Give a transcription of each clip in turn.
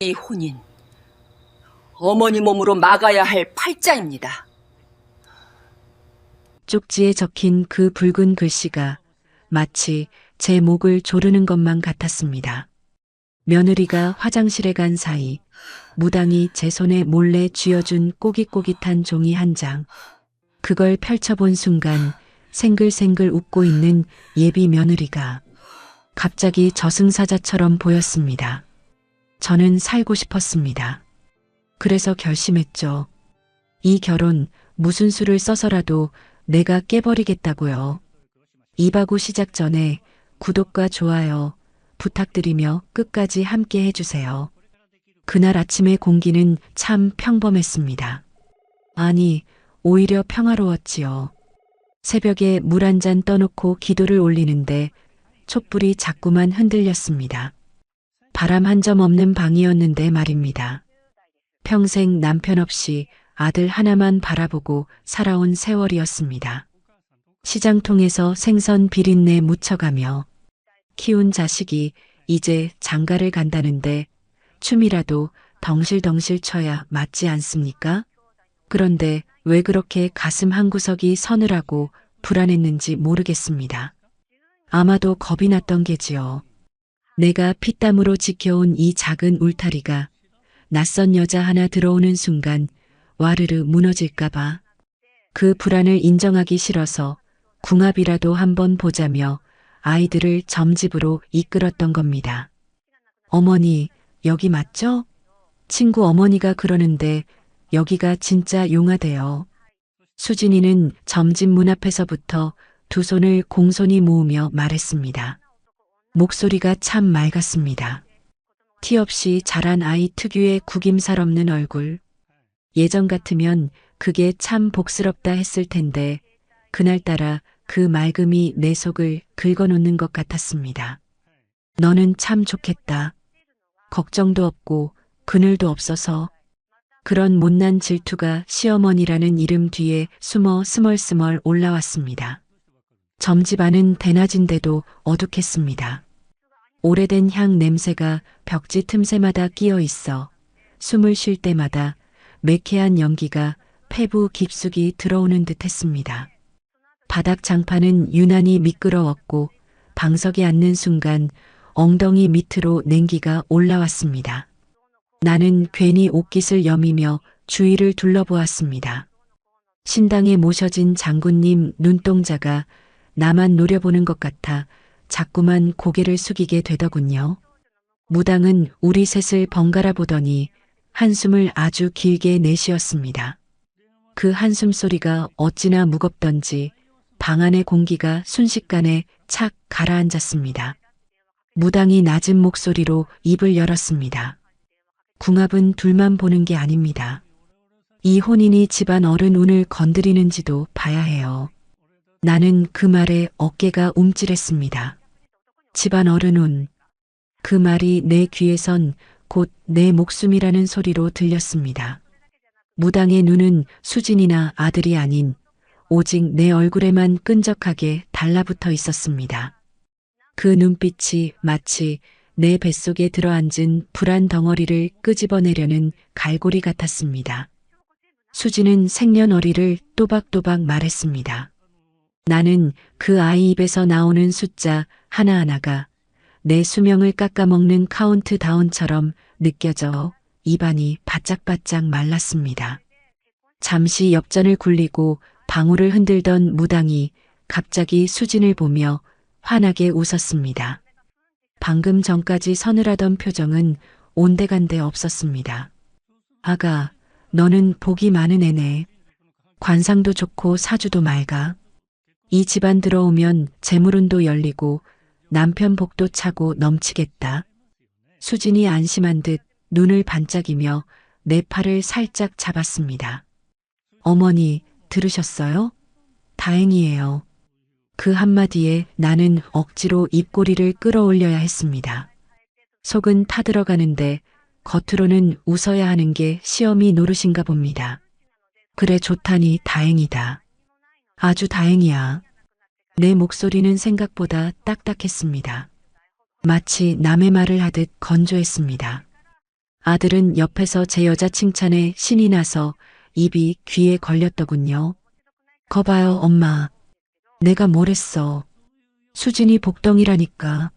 이 혼인, 어머니 몸으로 막아야 할 팔자입니다. 쪽지에 적힌 그 붉은 글씨가 마치 제 목을 조르는 것만 같았습니다. 며느리가 화장실에 간 사이 무당이 제 손에 몰래 쥐어준 꼬깃꼬깃한 종이 한 장. 그걸 펼쳐본 순간 생글생글 웃고 있는 예비 며느리가 갑자기 저승사자처럼 보였습니다. 저는 살고 싶었습니다. 그래서 결심했죠. 이 결혼 무슨 수를 써서라도 내가 깨버리겠다고요. 이바구 시작 전에 구독과 좋아요 부탁드리며 끝까지 함께 해주세요. 그날 아침의 공기는 참 평범했습니다. 아니, 오히려 평화로웠지요. 새벽에 물 한 잔 떠놓고 기도를 올리는데 촛불이 자꾸만 흔들렸습니다. 바람 한 점 없는 방이었는데 말입니다. 평생 남편 없이 아들 하나만 바라보고 살아온 세월이었습니다. 시장통에서 생선 비린내 묻혀가며 키운 자식이 이제 장가를 간다는데 춤이라도 덩실덩실 춰야 맞지 않습니까? 그런데 왜 그렇게 가슴 한구석이 서늘하고 불안했는지 모르겠습니다. 아마도 겁이 났던 게지요. 내가 피땀으로 지켜온 이 작은 울타리가 낯선 여자 하나 들어오는 순간 와르르 무너질까봐. 그 불안을 인정하기 싫어서 궁합이라도 한번 보자며 아이들을 점집으로 이끌었던 겁니다. 어머니, 여기 맞죠? 친구 어머니가 그러는데 여기가 진짜 용하대요. 수진이는 점집 문 앞에서부터 두 손을 공손히 모으며 말했습니다. 목소리가 참 맑았습니다. 티 없이 자란 아이 특유의 구김살 없는 얼굴. 예전 같으면 그게 참 복스럽다 했을 텐데 그날따라 그 맑음이 내 속을 긁어놓는 것 같았습니다. 너는 참 좋겠다. 걱정도 없고 그늘도 없어서. 그런 못난 질투가 시어머니라는 이름 뒤에 숨어 스멀스멀 올라왔습니다. 점집 안은 대낮인데도 어둑했습니다. 오래된 향 냄새가 벽지 틈새마다 끼어 있어 숨을 쉴 때마다 매캐한 연기가 폐부 깊숙이 들어오는 듯 했습니다. 바닥 장판은 유난히 미끄러웠고 방석에 앉는 순간 엉덩이 밑으로 냉기가 올라왔습니다. 나는 괜히 옷깃을 여미며 주위를 둘러보았습니다. 신당에 모셔진 장군님 눈동자가 나만 노려보는 것 같아 자꾸만 고개를 숙이게 되더군요. 무당은 우리 셋을 번갈아 보더니 한숨을 아주 길게 내쉬었습니다. 그 한숨 소리가 어찌나 무겁던지 방 안의 공기가 순식간에 착 가라앉았습니다. 무당이 낮은 목소리로 입을 열었습니다. 궁합은 둘만 보는 게 아닙니다. 이 혼인이 집안 어른 운을 건드리는지도 봐야 해요. 나는 그 말에 어깨가 움찔했습니다. 집안 어른 운. 그 말이 내 귀에선 곧 내 목숨이라는 소리로 들렸습니다. 무당의 눈은 수진이나 아들이 아닌 오직 내 얼굴에만 끈적하게 달라붙어 있었습니다. 그 눈빛이 마치 내 뱃속에 들어앉은 불안 덩어리를 끄집어내려는 갈고리 같았습니다. 수지는 생년월일을 또박또박 말했습니다. 나는 그 아이 입에서 나오는 숫자 하나하나가 내 수명을 깎아먹는 카운트다운처럼 느껴져 입안이 바짝바짝 말랐습니다. 잠시 엽전을 굴리고 방울을 흔들던 무당이 갑자기 수진을 보며 환하게 웃었습니다. 방금 전까지 서늘하던 표정은 온데간데 없었습니다. 아가, 너는 복이 많은 애네. 관상도 좋고 사주도 맑아. 이 집안 들어오면 재물운도 열리고 남편 복도 차고 넘치겠다. 수진이 안심한 듯 눈을 반짝이며 내 팔을 살짝 잡았습니다. 어머니, 들으셨어요? 다행이에요. 그 한마디에 나는 억지로 입꼬리를 끌어올려야 했습니다. 속은 타들어가는데 겉으로는 웃어야 하는 게 시어미 노릇인가 봅니다. 그래 좋다니 다행이다. 아주 다행이야. 내 목소리는 생각보다 딱딱했습니다. 마치 남의 말을 하듯 건조했습니다. 아들은 옆에서 제 여자 칭찬에 신이 나서 입이 귀에 걸렸더군요. 거봐요, 엄마. 내가 뭘 했어. 수진이 복덩이라니까.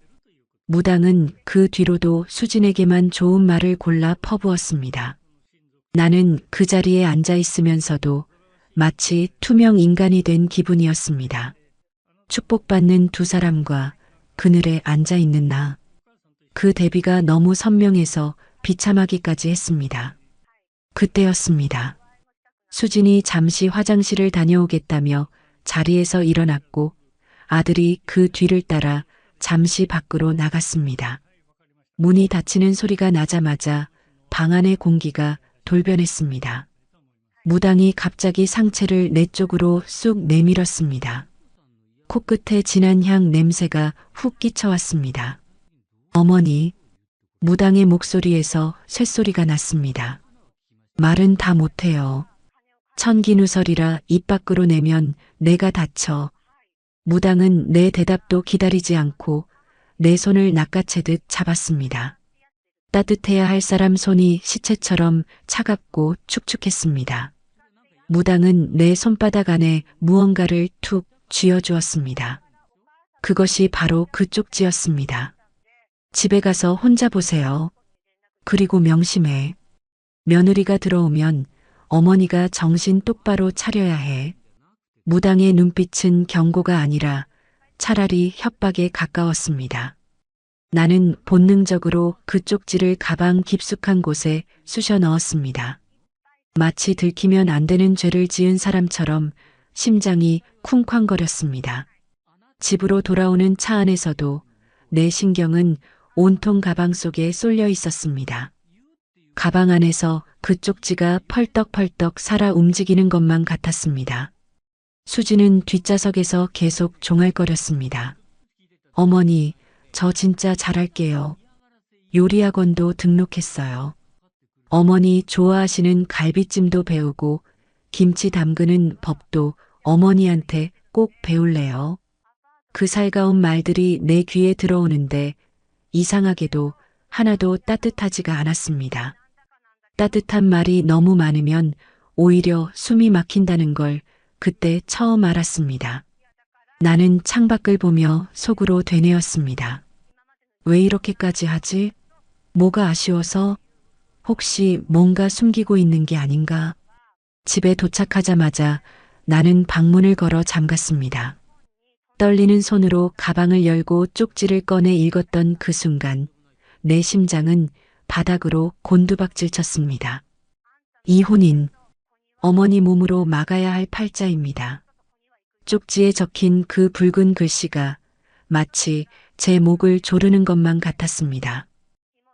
무당은 그 뒤로도 수진에게만 좋은 말을 골라 퍼부었습니다. 나는 그 자리에 앉아 있으면서도 마치 투명 인간이 된 기분이었습니다. 축복받는 두 사람과 그늘에 앉아 있는 나. 그 대비가 너무 선명해서 비참하기까지 했습니다. 그때였습니다. 수진이 잠시 화장실을 다녀오겠다며 자리에서 일어났고 아들이 그 뒤를 따라 잠시 밖으로 나갔습니다. 문이 닫히는 소리가 나자마자 방 안의 공기가 돌변했습니다. 무당이 갑자기 상체를 내 쪽으로 쑥 내밀었습니다. 코끝에 진한 향 냄새가 훅 끼쳐왔습니다. 어머니, 무당의 목소리에서 쇳소리가 났습니다. 말은 다 못해요. 천기누설이라 입 밖으로 내면 내가 다쳐. 무당은 내 대답도 기다리지 않고 내 손을 낚아채듯 잡았습니다. 따뜻해야 할 사람 손이 시체처럼 차갑고 축축했습니다. 무당은 내 손바닥 안에 무언가를 툭 쥐어주었습니다. 그것이 바로 그 쪽지였습니다. 집에 가서 혼자 보세요. 그리고 명심해. 며느리가 들어오면 어머니가 정신 똑바로 차려야 해. 무당의 눈빛은 경고가 아니라 차라리 협박에 가까웠습니다. 나는 본능적으로 그 쪽지를 가방 깊숙한 곳에 쑤셔 넣었습니다. 마치 들키면 안 되는 죄를 지은 사람처럼 심장이 쿵쾅거렸습니다. 집으로 돌아오는 차 안에서도 내 신경은 온통 가방 속에 쏠려 있었습니다. 가방 안에서 그 쪽지가 펄떡펄떡 살아 움직이는 것만 같았습니다. 수지는 뒷좌석에서 계속 종알거렸습니다. 어머니, 저 진짜 잘할게요. 요리학원도 등록했어요. 어머니 좋아하시는 갈비찜도 배우고 김치 담그는 법도 어머니한테 꼭 배울래요. 그 살가운 말들이 내 귀에 들어오는데 이상하게도 하나도 따뜻하지가 않았습니다. 따뜻한 말이 너무 많으면 오히려 숨이 막힌다는 걸 그때 처음 알았습니다. 나는 창밖을 보며 속으로 되뇌었습니다. 왜 이렇게까지 하지? 뭐가 아쉬워서? 혹시 뭔가 숨기고 있는 게 아닌가? 집에 도착하자마자 나는 방문을 걸어 잠갔습니다. 떨리는 손으로 가방을 열고 쪽지를 꺼내 읽었던 그 순간 내 심장은 바닥으로 곤두박질 쳤습니다. 이혼인, 어머니 몸으로 막아야 할 팔자입니다. 쪽지에 적힌 그 붉은 글씨가 마치 제 목을 조르는 것만 같았습니다.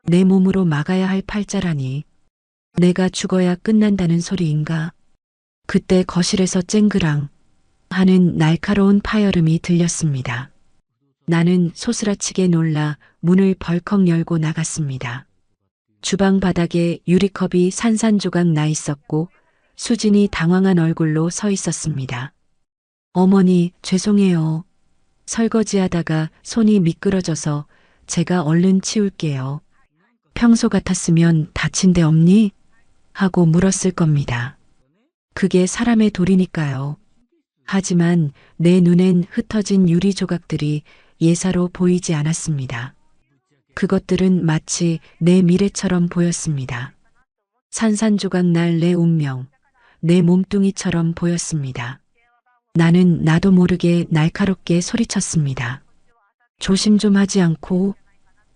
내 몸으로 막아야 할 팔자라니 내가 죽어야 끝난다는 소리인가? 그때 거실에서 쨍그랑 하는 날카로운 파열음이 들렸습니다. 나는 소스라치게 놀라 문을 벌컥 열고 나갔습니다. 주방 바닥에 유리컵이 산산조각 나 있었고 수진이 당황한 얼굴로 서 있었습니다. 어머니, 죄송해요. 설거지하다가 손이 미끄러져서 제가 얼른 치울게요. 평소 같았으면 다친 데 없니? 하고 물었을 겁니다. 그게 사람의 도리니까요. 하지만 내 눈엔 흩어진 유리 조각들이 예사로 보이지 않았습니다. 그것들은 마치 내 미래처럼 보였습니다. 산산조각 날 내 운명, 내 몸뚱이처럼 보였습니다. 나는 나도 모르게 날카롭게 소리쳤습니다. 조심 좀 하지 않고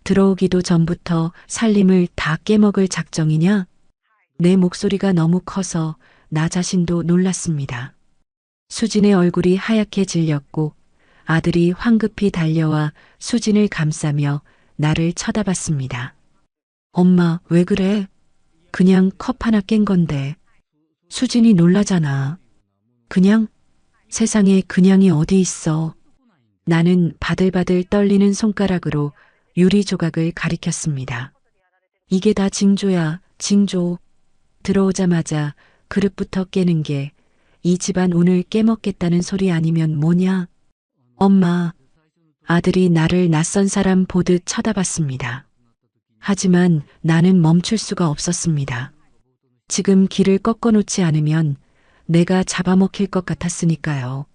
들어오기도 전부터 살림을 다 깨먹을 작정이냐? 내 목소리가 너무 커서 나 자신도 놀랐습니다. 수진의 얼굴이 하얗게 질렸고 아들이 황급히 달려와 수진을 감싸며 나를 쳐다봤습니다. 엄마, 왜 그래? 그냥 컵 하나 깬 건데. 수진이 놀라잖아. 그냥? 세상에 그냥이 어디 있어. 나는 바들바들 떨리는 손가락으로 유리 조각을 가리켰습니다. 이게 다 징조야, 징조. 들어오자마자 그릇부터 깨는 게 이 집안 오늘 깨먹겠다는 소리 아니면 뭐냐? 엄마. 아들이 나를 낯선 사람 보듯 쳐다봤습니다. 하지만 나는 멈출 수가 없었습니다. 지금 길을 꺾어놓지 않으면 내가 잡아먹힐 것 같았으니까요.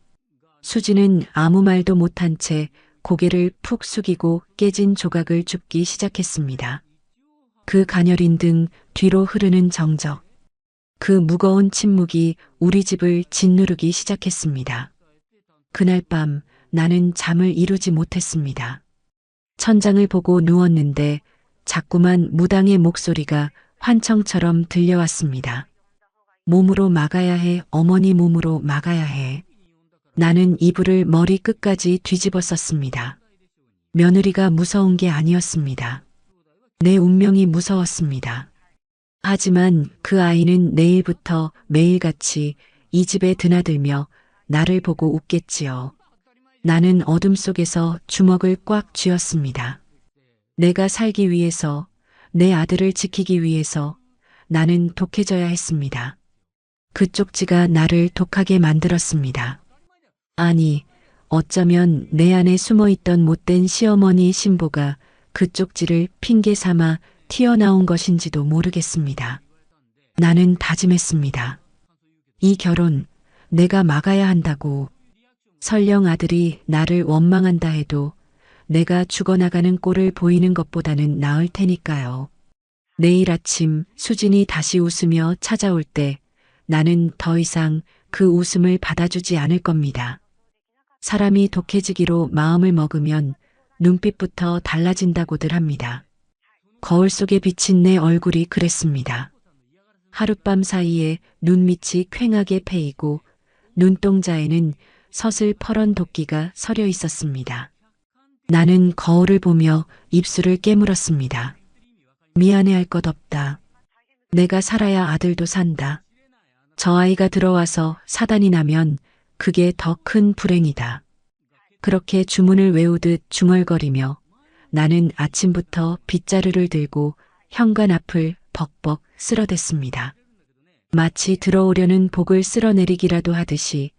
수지는 아무 말도 못한 채 고개를 푹 숙이고 깨진 조각을 줍기 시작했습니다. 그 가녀린 등 뒤로 흐르는 정적. 그 무거운 침묵이 우리 집을 짓누르기 시작했습니다. 그날 밤 나는 잠을 이루지 못했습니다. 천장을 보고 누웠는데 자꾸만 무당의 목소리가 환청처럼 들려왔습니다. 몸으로 막아야 해, 어머니 몸으로 막아야 해. 나는 이불을 머리 끝까지 뒤집어 썼습니다. 며느리가 무서운 게 아니었습니다. 내 운명이 무서웠습니다. 하지만 그 아이는 내일부터 매일같이 이 집에 드나들며 나를 보고 웃겠지요. 나는 어둠 속에서 주먹을 꽉 쥐었습니다. 내가 살기 위해서, 내 아들을 지키기 위해서 나는 독해져야 했습니다. 그 쪽지가 나를 독하게 만들었습니다. 아니, 어쩌면 내 안에 숨어있던 못된 시어머니 신보가 그 쪽지를 핑계 삼아 튀어나온 것인지도 모르겠습니다. 나는 다짐했습니다. 이 결혼 내가 막아야 한다고. 설령 아들이 나를 원망한다 해도 내가 죽어나가는 꼴을 보이는 것보다는 나을 테니까요. 내일 아침 수진이 다시 웃으며 찾아올 때 나는 더 이상 그 웃음을 받아주지 않을 겁니다. 사람이 독해지기로 마음을 먹으면 눈빛부터 달라진다고들 합니다. 거울 속에 비친 내 얼굴이 그랬습니다. 하룻밤 사이에 눈밑이 퀭하게 패이고 눈동자에는 서슬퍼런 도끼가 서려 있었습니다. 나는 거울을 보며 입술을 깨물었습니다. 미안해할 것 없다. 내가 살아야 아들도 산다. 저 아이가 들어와서 사단이 나면 그게 더 큰 불행이다. 그렇게 주문을 외우듯 중얼거리며 나는 아침부터 빗자루를 들고 현관 앞을 벅벅 쓸어댔습니다. 마치 들어오려는 복을 쓸어내리기라도 하듯이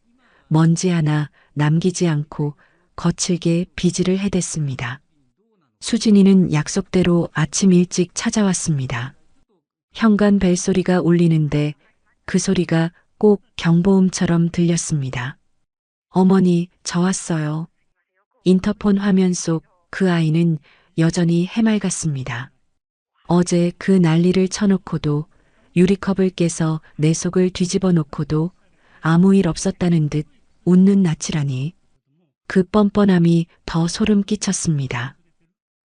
먼지 하나 남기지 않고 거칠게 비지를 해댔습니다. 수진이는 약속대로 아침 일찍 찾아왔습니다. 현관 벨소리가 울리는데 그 소리가 꼭 경보음처럼 들렸습니다. 어머니, 저 왔어요. 인터폰 화면 속 그 아이는 여전히 해맑았습니다. 어제 그 난리를 쳐놓고도 유리컵을 깨서 내 속을 뒤집어 놓고도 아무 일 없었다는 듯 웃는 낯이라니. 그 뻔뻔함이 더 소름 끼쳤습니다.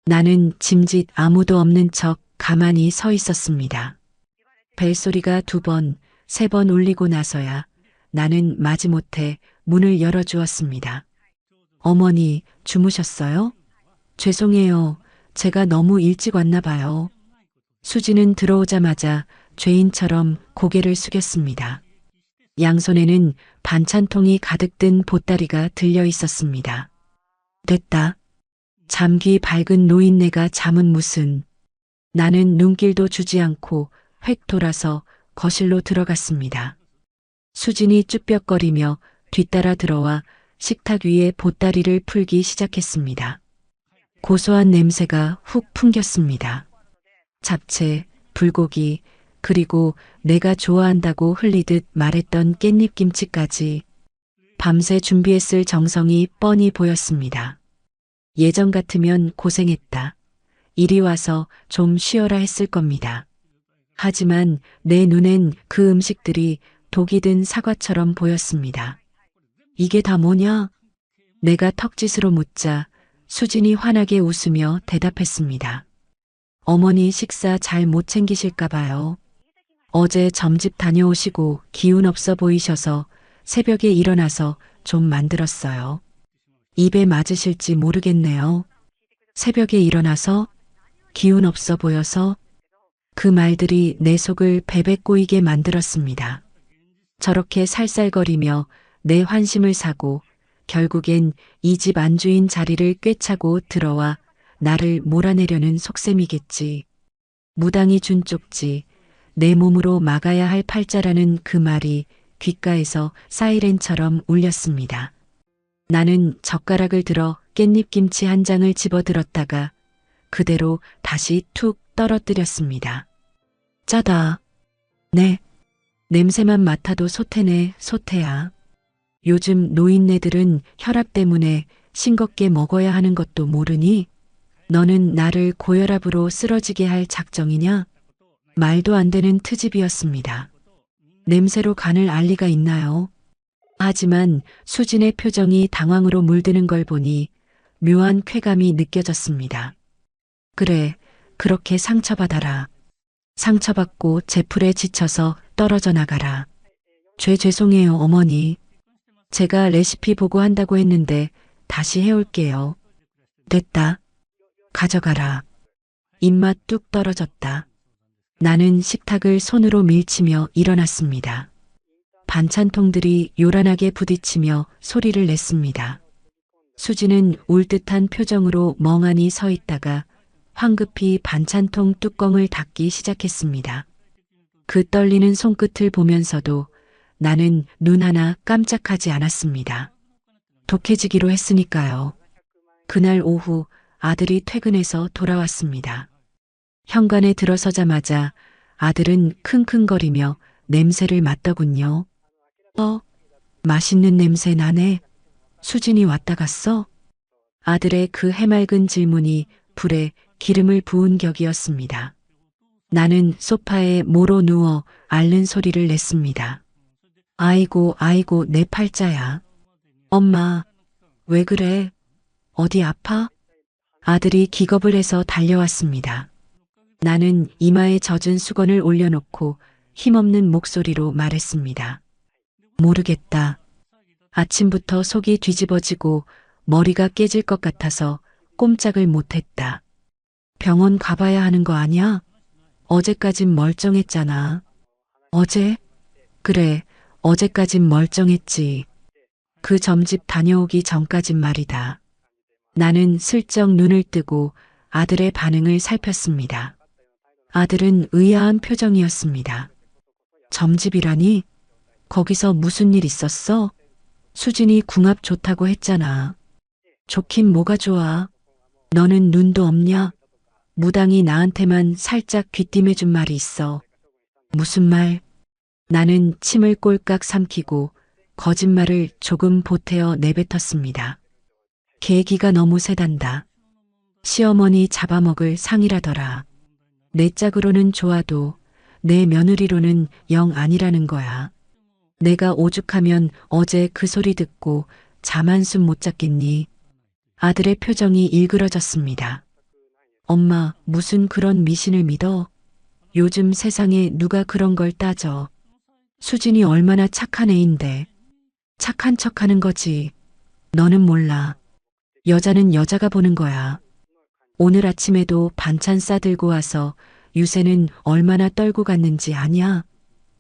나는 짐짓 아무도 없는 척 가만히 서 있었습니다. 벨소리가 2번, 3번 울리고 나서야 나는 마지못해 문을 열어주었습니다. 어머니, 주무셨어요? 죄송해요. 제가 너무 일찍 왔나 봐요. 수지는 들어오자마자 죄인처럼 고개를 숙였습니다. 양손에는 반찬통이 가득 든 보따리가 들려 있었습니다. 됐다. 잠귀 밝은 노인네가 잠은 무슨. 나는 눈길도 주지 않고 획 돌아서 거실로 들어갔습니다. 수진이 쭈뼛거리며 뒤따라 들어와 식탁 위에 보따리를 풀기 시작했습니다. 고소한 냄새가 훅 풍겼습니다. 잡채, 불고기, 그리고 내가 좋아한다고 흘리듯 말했던 깻잎김치까지 밤새 준비했을 정성이 뻔히 보였습니다. 예전 같으면 고생했다. 이리 와서 좀 쉬어라 했을 겁니다. 하지만 내 눈엔 그 음식들이 독이 든 사과처럼 보였습니다. 이게 다 뭐냐? 내가 턱짓으로 묻자 수진이 환하게 웃으며 대답했습니다. 어머니 식사 잘 못 챙기실까 봐요. 어제 점집 다녀오시고 기운 없어 보이셔서 새벽에 일어나서 좀 만들었어요. 입에 맞으실지 모르겠네요. 새벽에 일어나서 기운 없어 보여서 그 말들이 내 속을 베베 꼬이게 만들었습니다. 저렇게 살살거리며 내 환심을 사고 결국엔 이 집 안주인 자리를 꿰차고 들어와 나를 몰아내려는 속셈이겠지. 무당이 준 쪽지, 내 몸으로 막아야 할 팔자라는 그 말이 귓가에서 사이렌처럼 울렸습니다. 나는 젓가락을 들어 깻잎김치 한 장을 집어들었다가 그대로 다시 툭 떨어뜨렸습니다. 짜다. 네. 냄새만 맡아도 소태네, 소태야. 요즘 노인네들은 혈압 때문에 싱겁게 먹어야 하는 것도 모르니? 너는 나를 고혈압으로 쓰러지게 할 작정이냐? 말도 안 되는 트집이었습니다. 냄새로 간을 알 리가 있나요? 하지만 수진의 표정이 당황으로 물드는 걸 보니 묘한 쾌감이 느껴졌습니다. 그래, 그렇게 상처받아라. 상처받고 제풀에 지쳐서 떨어져 나가라. 죄송해요, 어머니. 제가 레시피 보고 한다고 했는데 다시 해올게요. 됐다. 가져가라. 입맛 뚝 떨어졌다. 나는 식탁을 손으로 밀치며 일어났습니다. 반찬통들이 요란하게 부딪히며 소리를 냈습니다. 수지는 울 듯한 표정으로 멍하니 서 있다가 황급히 반찬통 뚜껑을 닫기 시작했습니다. 그 떨리는 손끝을 보면서도 나는 눈 하나 깜짝하지 않았습니다. 독해지기로 했으니까요. 그날 오후 아들이 퇴근해서 돌아왔습니다. 현관에 들어서자마자 아들은 킁킁거리며 냄새를 맡더군요. 맛있는 냄새 나네. 수진이 왔다 갔어? 아들의 그 해맑은 질문이 불에 기름을 부은 격이었습니다. 나는 소파에 모로 누워 앓는 소리를 냈습니다. 아이고, 아이고, 내 팔자야. 엄마, 왜 그래? 어디 아파? 아들이 기겁을 해서 달려왔습니다. 나는 이마에 젖은 수건을 올려놓고 힘없는 목소리로 말했습니다. 모르겠다. 아침부터 속이 뒤집어지고 머리가 깨질 것 같아서 꼼짝을 못했다. 병원 가봐야 하는 거 아니야? 어제까진 멀쩡했잖아. 어제? 그래, 어제까진 멀쩡했지. 그 점집 다녀오기 전까진 말이다. 나는 슬쩍 눈을 뜨고 아들의 반응을 살폈습니다. 아들은 의아한 표정이었습니다. 점집이라니? 거기서 무슨 일 있었어? 수진이 궁합 좋다고 했잖아. 좋긴 뭐가 좋아. 너는 눈도 없냐? 무당이 나한테만 살짝 귀띔해준 말이 있어. 무슨 말? 나는 침을 꼴깍 삼키고 거짓말을 조금 보태어 내뱉었습니다. 계기가 너무 세단다. 시어머니 잡아먹을 상이라더라. 내 짝으로는 좋아도 내 며느리로는 영 아니라는 거야. 내가 오죽하면 어제 그 소리 듣고 잠 한숨 못 잤겠니? 아들의 표정이 일그러졌습니다. 엄마, 무슨 그런 미신을 믿어? 요즘 세상에 누가 그런 걸 따져. 수진이 얼마나 착한 애인데. 착한 척하는 거지. 너는 몰라. 여자는 여자가 보는 거야. 오늘 아침에도 반찬 싸들고 와서 유세는 얼마나 떨고 갔는지 아냐?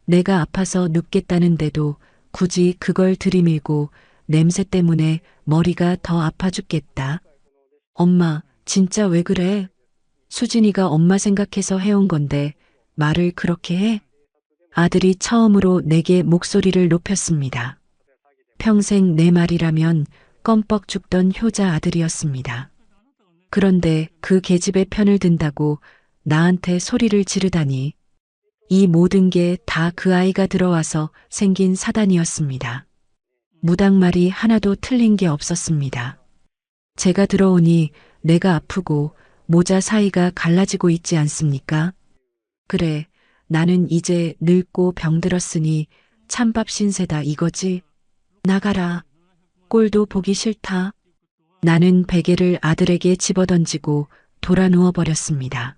내가 아파서 눕겠다는데도 굳이 그걸 들이밀고 냄새 때문에 머리가 더 아파 죽겠다. 엄마, 진짜 왜 그래? 수진이가 엄마 생각해서 해온 건데 말을 그렇게 해? 아들이 처음으로 내게 목소리를 높였습니다. 평생 내 말이라면 껌뻑 죽던 효자 아들이었습니다. 그런데 그 계집의 편을 든다고 나한테 소리를 지르다니. 이 모든 게 다 그 아이가 들어와서 생긴 사단이었습니다. 무당 말이 하나도 틀린 게 없었습니다. 제가 들어오니 내가 아프고 모자 사이가 갈라지고 있지 않습니까? 그래, 나는 이제 늙고 병들었으니 찬밥 신세다 이거지. 나가라. 꼴도 보기 싫다. 나는 베개를 아들에게 집어던지고 돌아 누워버렸습니다.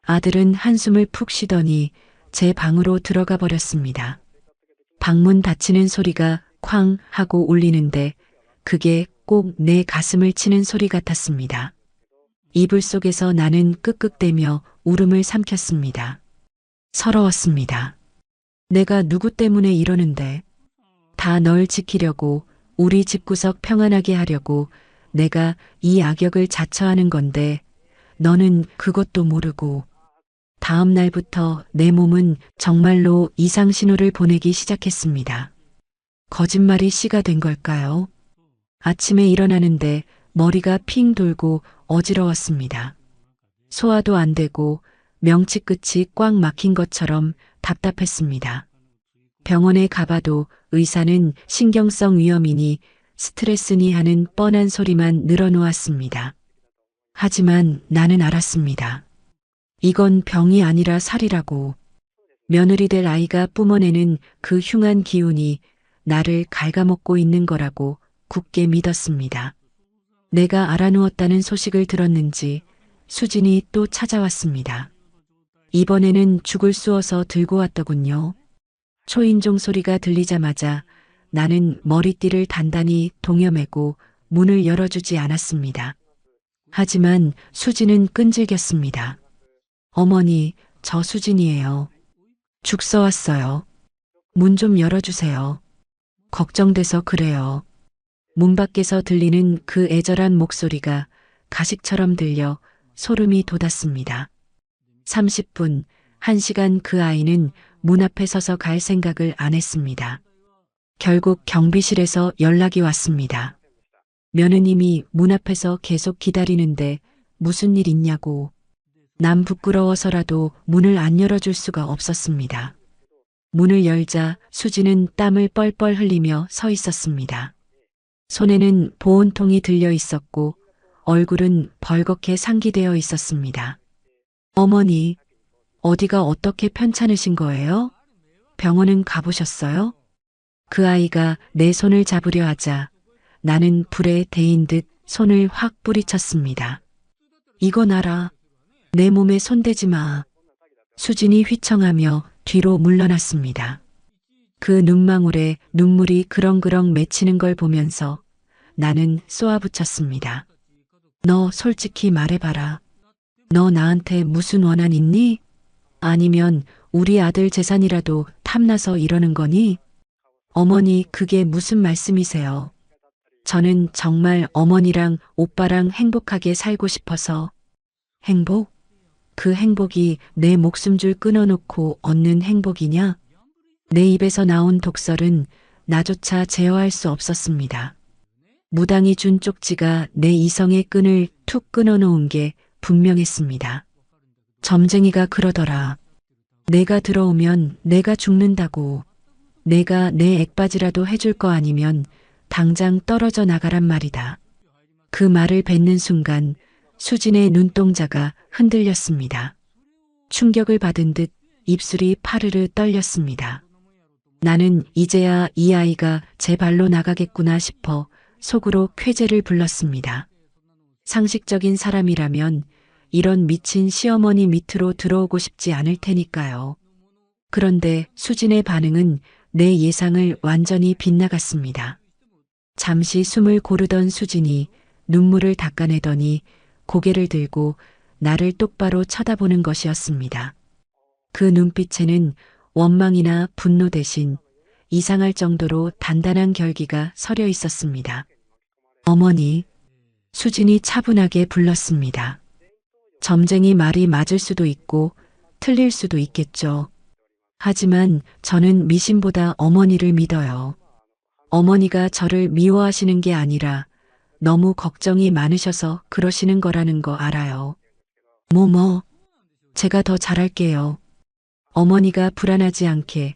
아들은 한숨을 푹 쉬더니 제 방으로 들어가 버렸습니다. 방문 닫히는 소리가 쾅 하고 울리는데 그게 꼭 내 가슴을 치는 소리 같았습니다. 이불 속에서 나는 끄끄대며 울음을 삼켰습니다. 서러웠습니다. 내가 누구 때문에 이러는데. 다 널 지키려고, 우리 집구석 평안하게 하려고 내가 이 악역을 자처하는 건데 너는 그것도 모르고. 다음 날부터 내 몸은 정말로 이상 신호를 보내기 시작했습니다. 거짓말이 씨가 된 걸까요? 아침에 일어나는데 머리가 핑 돌고 어지러웠습니다. 소화도 안 되고 명치 끝이 꽉 막힌 것처럼 답답했습니다. 병원에 가봐도 의사는 신경성 위염이니 스트레스니 하는 뻔한 소리만 늘어놓았습니다. 하지만 나는 알았습니다. 이건 병이 아니라 살이라고. 며느리 될 아이가 뿜어내는 그 흉한 기운이 나를 갉아먹고 있는 거라고 굳게 믿었습니다. 내가 알아누웠다는 소식을 들었는지 수진이 또 찾아왔습니다. 이번에는 죽을 쑤어서 들고 왔더군요. 초인종 소리가 들리자마자 나는 머리띠를 단단히 동여매고 문을 열어주지 않았습니다. 하지만 수진은 끈질겼습니다. 어머니, 저 수진이에요. 죽 써왔어요. 문 좀 열어주세요. 걱정돼서 그래요. 문 밖에서 들리는 그 애절한 목소리가 가식처럼 들려 소름이 돋았습니다. 30분, 1시간 그 아이는 문 앞에 서서 갈 생각을 안 했습니다. 결국 경비실에서 연락이 왔습니다. 며느님이 문 앞에서 계속 기다리는데 무슨 일 있냐고. 남 부끄러워서라도 문을 안 열어줄 수가 없었습니다. 문을 열자 수지는 땀을 뻘뻘 흘리며 서 있었습니다. 손에는 보온통이 들려 있었고 얼굴은 벌겋게 상기되어 있었습니다. 어머니, 어디가 어떻게 편찮으신 거예요? 병원은 가보셨어요? 그 아이가 내 손을 잡으려 하자 나는 불에 데인 듯 손을 확 뿌리쳤습니다. 이건 알아. 내 몸에 손대지 마. 수진이 휘청하며 뒤로 물러났습니다. 그 눈망울에 눈물이 그렁그렁 맺히는 걸 보면서 나는 쏘아붙였습니다. 너 솔직히 말해봐라. 너 나한테 무슨 원한 있니? 아니면 우리 아들 재산이라도 탐나서 이러는 거니? 어머니, 그게 무슨 말씀이세요? 저는 정말 어머니랑 오빠랑 행복하게 살고 싶어서. 행복? 그 행복이 내 목숨줄 끊어놓고 얻는 행복이냐? 내 입에서 나온 독설은 나조차 제어할 수 없었습니다. 무당이 준 쪽지가 내 이성의 끈을 툭 끊어놓은 게 분명했습니다. 점쟁이가 그러더라. 내가 들어오면 내가 죽는다고. 내가 내 액바지라도 해줄 거 아니면 당장 떨어져 나가란 말이다. 그 말을 뱉는 순간 수진의 눈동자가 흔들렸습니다. 충격을 받은 듯 입술이 파르르 떨렸습니다. 나는 이제야 이 아이가 제 발로 나가겠구나 싶어 속으로 쾌재를 불렀습니다. 상식적인 사람이라면 이런 미친 시어머니 밑으로 들어오고 싶지 않을 테니까요. 그런데 수진의 반응은 내 예상을 완전히 빗나갔습니다. 잠시 숨을 고르던 수진이 눈물을 닦아내더니 고개를 들고 나를 똑바로 쳐다보는 것이었습니다. 그 눈빛에는 원망이나 분노 대신 이상할 정도로 단단한 결기가 서려 있었습니다. 어머니, 수진이 차분하게 불렀습니다. 점쟁이 말이 맞을 수도 있고 틀릴 수도 있겠죠. 하지만 저는 미신보다 어머니를 믿어요. 어머니가 저를 미워하시는 게 아니라 너무 걱정이 많으셔서 그러시는 거라는 거 알아요. 제가 더 잘할게요. 어머니가 불안하지 않게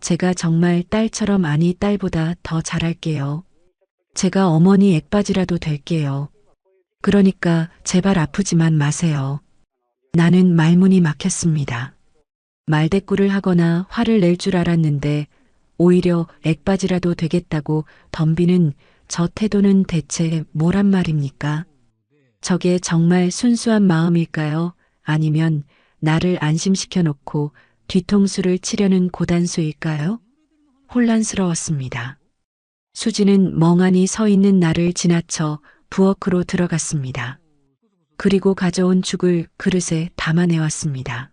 제가 정말 딸처럼 아니 딸보다 더 잘할게요. 제가 어머니 액바지라도 될게요. 그러니까 제발 아프지만 마세요. 나는 말문이 막혔습니다. 말대꾸를 하거나 화를 낼 줄 알았는데 오히려 액바지라도 되겠다고 덤비는 저 태도는 대체 뭐란 말입니까? 저게 정말 순수한 마음일까요? 아니면 나를 안심시켜 놓고 뒤통수를 치려는 고단수일까요? 혼란스러웠습니다. 수지는 멍하니 서 있는 나를 지나쳐 부엌으로 들어갔습니다. 그리고 가져온 죽을 그릇에 담아내왔습니다.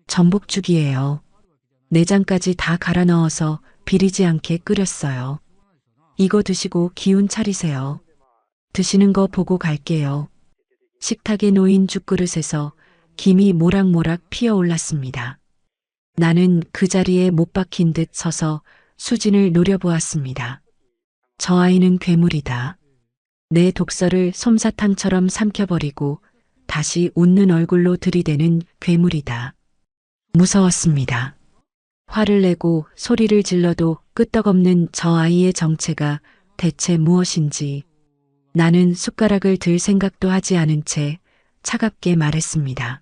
전복죽이에요. 내장까지 다 갈아 넣어서 비리지 않게 끓였어요. 이거 드시고 기운 차리세요. 드시는 거 보고 갈게요. 식탁에 놓인 죽그릇에서 김이 모락모락 피어올랐습니다. 나는 그 자리에 못 박힌 듯 서서 수진을 노려보았습니다. 저 아이는 괴물이다. 내 독설을 솜사탕처럼 삼켜버리고 다시 웃는 얼굴로 들이대는 괴물이다. 무서웠습니다. 화를 내고 소리를 질러도 끄떡없는 저 아이의 정체가 대체 무엇인지 나는 숟가락을 들 생각도 하지 않은 채 차갑게 말했습니다.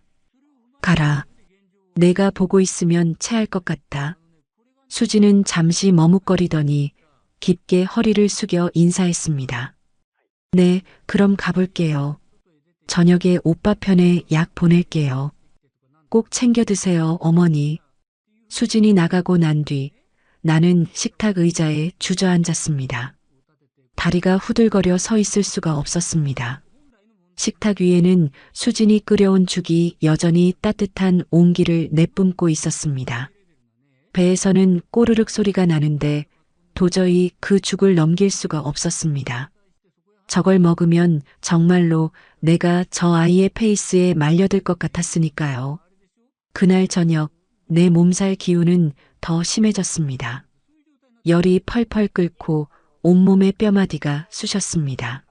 가라. 내가 보고 있으면 체할 것 같다. 수지는 잠시 머뭇거리더니 깊게 허리를 숙여 인사했습니다. 네, 그럼 가볼게요. 저녁에 오빠 편에 약 보낼게요. 꼭 챙겨 드세요, 어머니. 수진이 나가고 난 뒤 나는 식탁 의자에 주저앉았습니다. 다리가 후들거려 서 있을 수가 없었습니다. 식탁 위에는 수진이 끓여온 죽이 여전히 따뜻한 온기를 내뿜고 있었습니다. 배에서는 꼬르륵 소리가 나는데 도저히 그 죽을 넘길 수가 없었습니다. 저걸 먹으면 정말로 내가 저 아이의 페이스에 말려들 것 같았으니까요. 그날 저녁 내 몸살 기운은 더 심해졌습니다. 열이 펄펄 끓고 온몸의 뼈마디가 쑤셨습니다.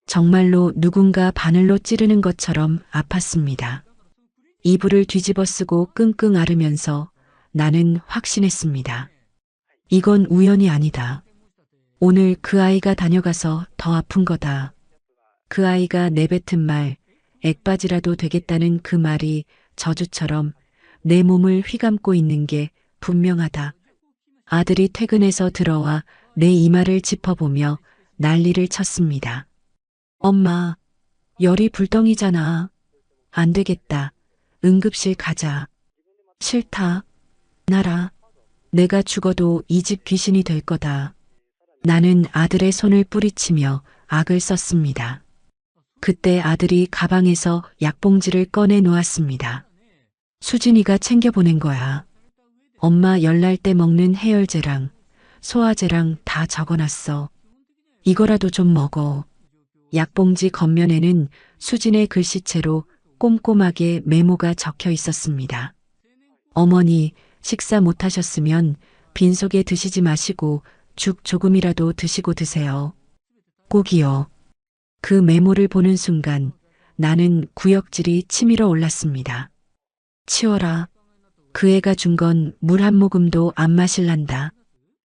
정말로 누군가 바늘로 찌르는 것처럼 아팠습니다. 이불을 뒤집어 쓰고 끙끙 앓으면서 나는 확신했습니다. 이건 우연이 아니다. 오늘 그 아이가 다녀가서 더 아픈 거다. 그 아이가 내뱉은 말, 액바지라도 되겠다는 그 말이 저주처럼 내 몸을 휘감고 있는 게 분명하다. 아들이 퇴근해서 들어와 내 이마를 짚어보며 난리를 쳤습니다. 엄마, 열이 불덩이잖아. 안 되겠다. 응급실 가자. 싫다. 나라. 내가 죽어도 이 집 귀신이 될 거다. 나는 아들의 손을 뿌리치며 악을 썼습니다. 그때 아들이 가방에서 약봉지를 꺼내 놓았습니다. 수진이가 챙겨보낸 거야. 엄마 열날 때 먹는 해열제랑 소화제랑 다 적어놨어. 이거라도 좀 먹어. 약봉지 겉면에는 수진의 글씨체로 꼼꼼하게 메모가 적혀 있었습니다. 어머니, 식사 못하셨으면 빈속에 드시지 마시고 죽 조금이라도 드시고 드세요. 꼭이요. 그 메모를 보는 순간 나는 구역질이 치밀어 올랐습니다. 치워라. 그 애가 준 건 물 한 모금도 안 마실란다.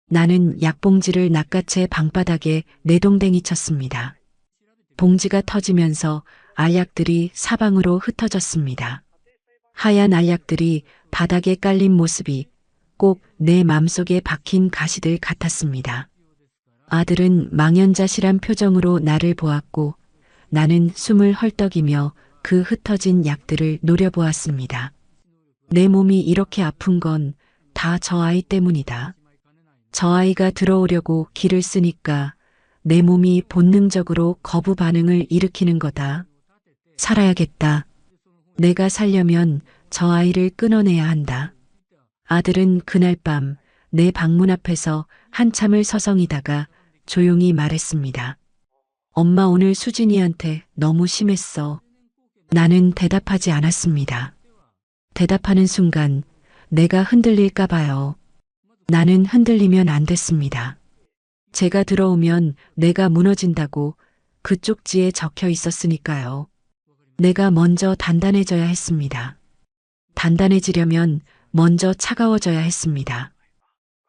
나는 약봉지를 낚아채 방바닥에 내동댕이 쳤습니다. 봉지가 터지면서 알약들이 사방으로 흩어졌습니다. 하얀 알약들이 바닥에 깔린 모습이 꼭 내 맘속에 박힌 가시들 같았습니다. 아들은 망연자실한 표정으로 나를 보았고 나는 숨을 헐떡이며 그 흩어진 약들을 노려보았습니다. 내 몸이 이렇게 아픈 건 다 저 아이 때문이다. 저 아이가 들어오려고 길을 쓰니까 내 몸이 본능적으로 거부 반응을 일으키는 거다. 살아야겠다. 내가 살려면 저 아이를 끊어내야 한다. 아들은 그날 밤 내 방문 앞에서 한참을 서성이다가 조용히 말했습니다. 엄마 오늘 수진이한테 너무 심했어. 나는 대답하지 않았습니다. 대답하는 순간 내가 흔들릴까 봐요. 나는 흔들리면 안 됐습니다. 제가 들어오면 내가 무너진다고 그 쪽지에 적혀 있었으니까요. 내가 먼저 단단해져야 했습니다. 단단해지려면 먼저 차가워져야 했습니다.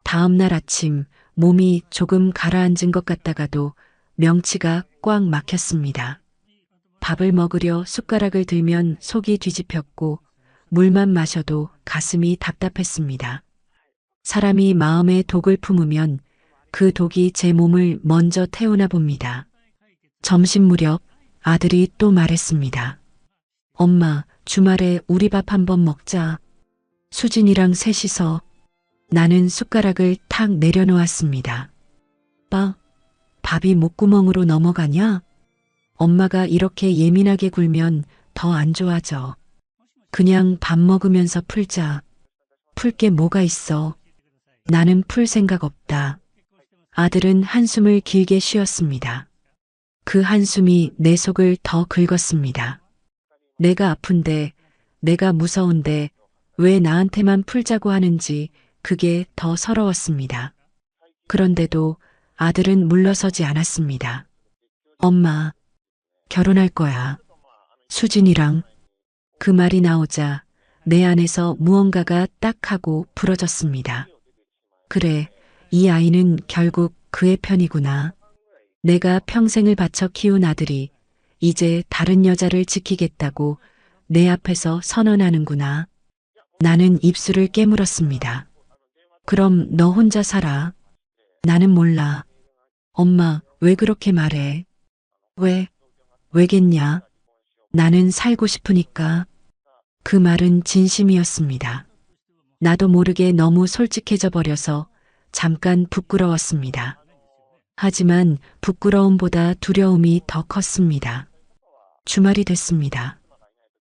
다음 날 아침 몸이 조금 가라앉은 것 같다가도 명치가 꽉 막혔습니다. 밥을 먹으려 숟가락을 들면 속이 뒤집혔고 물만 마셔도 가슴이 답답했습니다. 사람이 마음에 독을 품으면 그 독이 제 몸을 먼저 태우나 봅니다. 점심 무렵 아들이 또 말했습니다. 엄마, 주말에 우리 밥 한번 먹자. 수진이랑 셋이서. 나는 숟가락을 탁 내려놓았습니다. 밥이 목구멍으로 넘어가냐? 엄마가 이렇게 예민하게 굴면 더 안 좋아져. 그냥 밥 먹으면서 풀자. 풀 게 뭐가 있어. 나는 풀 생각 없다. 아들은 한숨을 길게 쉬었습니다. 그 한숨이 내 속을 더 긁었습니다. 내가 아픈데, 내가 무서운데 왜 나한테만 풀자고 하는지 그게 더 서러웠습니다. 그런데도 아들은 물러서지 않았습니다. 엄마, 결혼할 거야. 수진이랑. 그 말이 나오자 내 안에서 무언가가 딱 하고 부러졌습니다. 그래, 이 아이는 결국 그의 편이구나. 내가 평생을 바쳐 키운 아들이 이제 다른 여자를 지키겠다고 내 앞에서 선언하는구나. 나는 입술을 깨물었습니다. 그럼 너 혼자 살아. 나는 몰라. 엄마, 왜 그렇게 말해? 왜겠냐? 나는 살고 싶으니까. 그 말은 진심이었습니다. 나도 모르게 너무 솔직해져 버려서 잠깐 부끄러웠습니다. 하지만 부끄러움보다 두려움이 더 컸습니다. 주말이 됐습니다.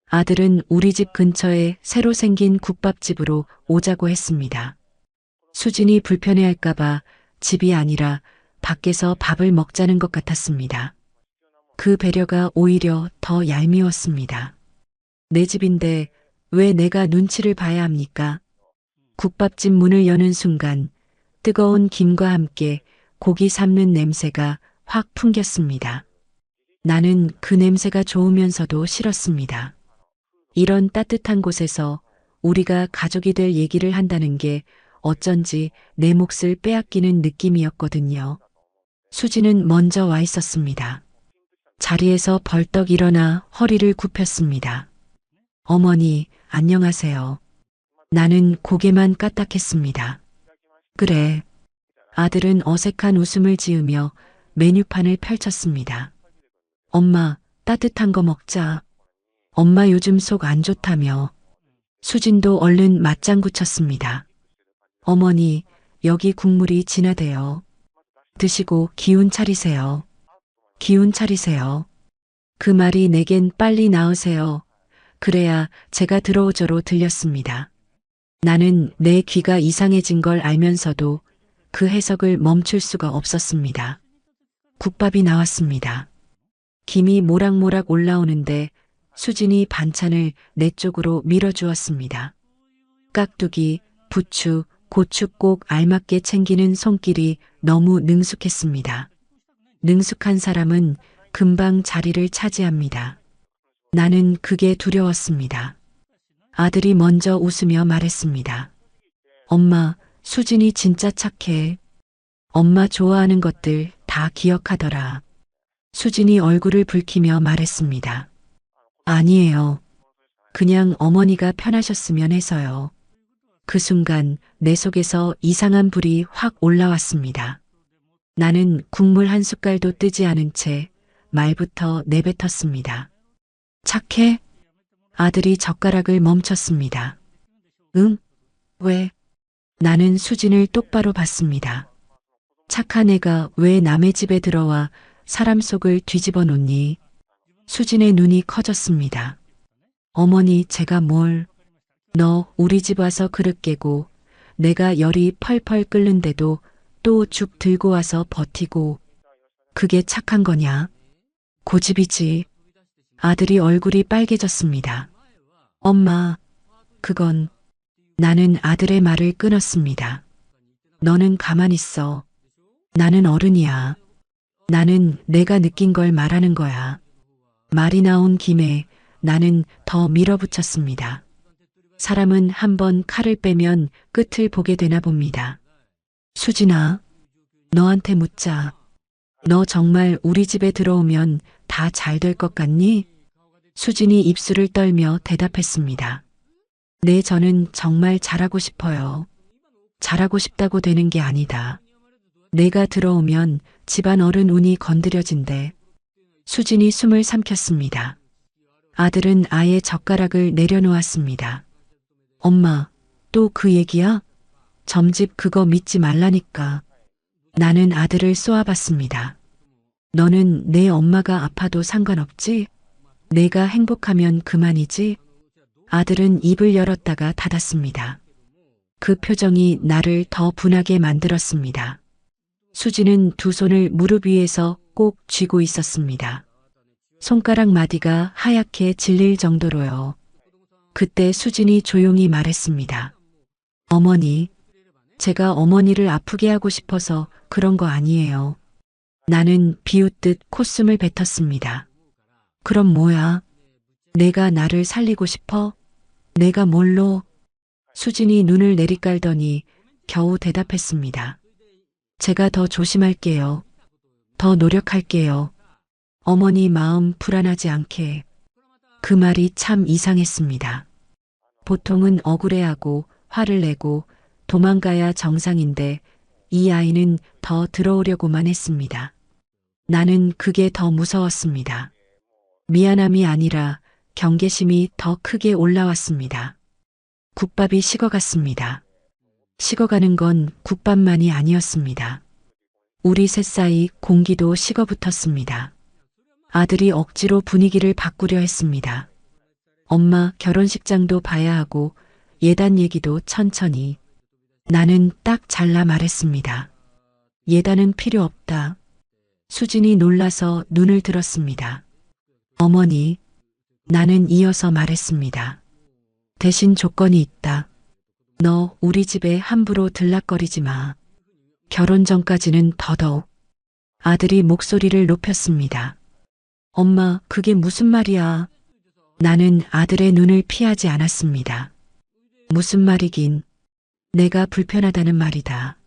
아들은 우리 집 근처에 새로 생긴 국밥집으로 오자고 했습니다. 수진이 불편해할까봐 집이 아니라 밖에서 밥을 먹자는 것 같았습니다. 그 배려가 오히려 더 얄미웠습니다. 내 집인데 왜 내가 눈치를 봐야 합니까? 국밥집 문을 여는 순간 뜨거운 김과 함께 고기 삶는 냄새가 확 풍겼습니다. 나는 그 냄새가 좋으면서도 싫었습니다. 이런 따뜻한 곳에서 우리가 가족이 될 얘기를 한다는 게 어쩐지 내 몫을 빼앗기는 느낌이었거든요. 수지는 먼저 와 있었습니다. 자리에서 벌떡 일어나 허리를 굽혔습니다. 어머니, 안녕하세요. 나는 고개만 까딱했습니다. 그래. 아들은 어색한 웃음을 지으며 메뉴판을 펼쳤습니다. 엄마, 따뜻한 거 먹자. 엄마 요즘 속 안 좋다며. 수진도 얼른 맞장구 쳤습니다. 어머니, 여기 국물이 진하대요. 드시고 기운 차리세요. 기운 차리세요. 그 말이 내겐 빨리 나으세요. 그래야 제가 들어오죠로 들렸습니다. 나는 내 귀가 이상해진 걸 알면서도 그 해석을 멈출 수가 없었습니다. 국밥이 나왔습니다. 김이 모락모락 올라오는데 수진이 반찬을 내 쪽으로 밀어주었습니다. 깍두기, 부추, 고추 꼭 알맞게 챙기는 손길이 너무 능숙했습니다. 능숙한 사람은 금방 자리를 차지합니다. 나는 그게 두려웠습니다. 아들이 먼저 웃으며 말했습니다. 엄마, 수진이 진짜 착해. 엄마 좋아하는 것들 다 기억하더라. 수진이 얼굴을 붉히며 말했습니다. 아니에요. 그냥 어머니가 편하셨으면 해서요. 그 순간 내 속에서 이상한 불이 확 올라왔습니다. 나는 국물 한 숟갈도 뜨지 않은 채 말부터 내뱉었습니다. 착해? 아들이 젓가락을 멈췄습니다. 응? 왜? 나는 수진을 똑바로 봤습니다. 착한 애가 왜 남의 집에 들어와 사람 속을 뒤집어 놓니? 수진의 눈이 커졌습니다. 어머니, 제가 뭘? 너 우리 집 와서 그릇 깨고 내가 열이 펄펄 끓는데도 또 죽 들고 와서 버티고 그게 착한 거냐? 고집이지. 아들이 얼굴이 빨개졌습니다. 엄마, 그건. 나는 아들의 말을 끊었습니다. 너는 가만히 있어. 나는 어른이야. 나는 내가 느낀 걸 말하는 거야. 말이 나온 김에 나는 더 밀어붙였습니다. 사람은 한번 칼을 빼면 끝을 보게 되나 봅니다. 수진아, 너한테 묻자. 너 정말 우리 집에 들어오면 다 잘 될 것 같니? 수진이 입술을 떨며 대답했습니다. 네, 저는 정말 잘하고 싶어요. 잘하고 싶다고 되는 게 아니다. 내가 들어오면 집안 어른 운이 건드려진대. 수진이 숨을 삼켰습니다. 아들은 아예 젓가락을 내려놓았습니다. 엄마, 또 그 얘기야? 점집 그거 믿지 말라니까. 나는 아들을 쏘아봤습니다. 너는 내 엄마가 아파도 상관없지? 내가 행복하면 그만이지? 아들은 입을 열었다가 닫았습니다. 그 표정이 나를 더 분하게 만들었습니다. 수지는 두 손을 무릎 위에서 꼭 쥐고 있었습니다. 손가락 마디가 하얗게 질릴 정도로요. 그때 수진이 조용히 말했습니다. 어머니, 제가 어머니를 아프게 하고 싶어서 그런 거 아니에요. 나는 비웃듯 콧숨을 뱉었습니다. 그럼 뭐야? 내가 나를 살리고 싶어? 내가 뭘로? 수진이 눈을 내리깔더니 겨우 대답했습니다. 제가 더 조심할게요. 더 노력할게요. 어머니 마음 불안하지 않게. 그 말이 참 이상했습니다. 보통은 억울해하고 화를 내고 도망가야 정상인데 이 아이는 더 들어오려고만 했습니다. 나는 그게 더 무서웠습니다. 미안함이 아니라 경계심이 더 크게 올라왔습니다. 국밥이 식어갔습니다. 식어가는 건 국밥만이 아니었습니다. 우리 셋 사이 공기도 식어붙었습니다. 아들이 억지로 분위기를 바꾸려 했습니다. 엄마 결혼식장도 봐야 하고 예단 얘기도 천천히. 나는 딱 잘라 말했습니다. 예단은 필요 없다. 수진이 놀라서 눈을 들었습니다. 어머니, 나는 이어서 말했습니다. 대신 조건이 있다. 너 우리 집에 함부로 들락거리지 마. 결혼 전까지는 더더욱. 아들이 목소리를 높였습니다. 엄마, 그게 무슨 말이야? 나는 아들의 눈을 피하지 않았습니다. 무슨 말이긴. 내가 불편하다는 말이다.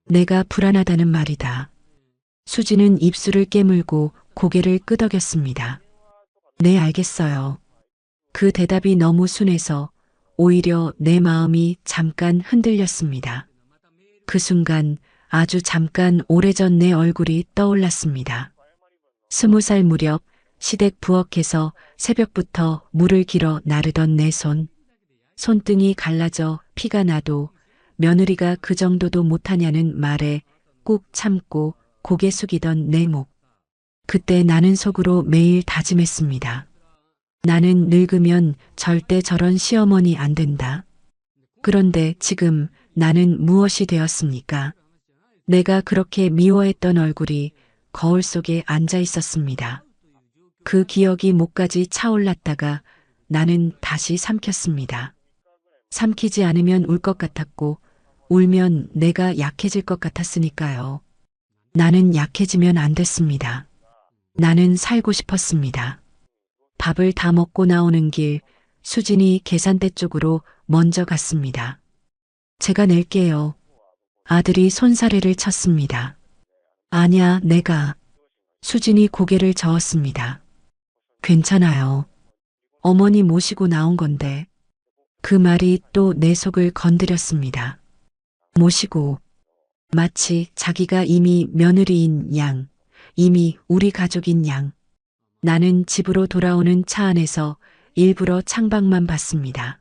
내가 불안하다는 말이다. 수지는 입술을 깨물고 고개를 끄덕였습니다. 네, 알겠어요. 그 대답이 너무 순해서 오히려 내 마음이 잠깐 흔들렸습니다. 그 순간 아주 잠깐 오래전 내 얼굴이 떠올랐습니다. 20살 무렵 시댁 부엌에서 새벽부터 물을 길어 나르던 내 손. 손등이 갈라져 피가 나도 며느리가 그 정도도 못하냐는 말에 꾹 참고 고개 숙이던 내 목. 그때 나는 속으로 매일 다짐했습니다. 나는 늙으면 절대 저런 시어머니 안 된다. 그런데 지금 나는 무엇이 되었습니까? 내가 그렇게 미워했던 얼굴이 거울 속에 앉아 있었습니다. 그 기억이 목까지 차올랐다가 나는 다시 삼켰습니다. 삼키지 않으면 울 것 같았고 울면 내가 약해질 것 같았으니까요. 나는 약해지면 안 됐습니다. 나는 살고 싶었습니다. 밥을 다 먹고 나오는 길 수진이 계산대 쪽으로 먼저 갔습니다. 제가 낼게요. 아들이 손사래를 쳤습니다. 아냐, 내가. 수진이 고개를 저었습니다. 괜찮아요. 어머니 모시고 나온 건데. 그 말이 또 내 속을 건드렸습니다. 모시고. 마치 자기가 이미 며느리인 양, 이미 우리 가족인 양. 나는 집으로 돌아오는 차 안에서 일부러 창밖만 봤습니다.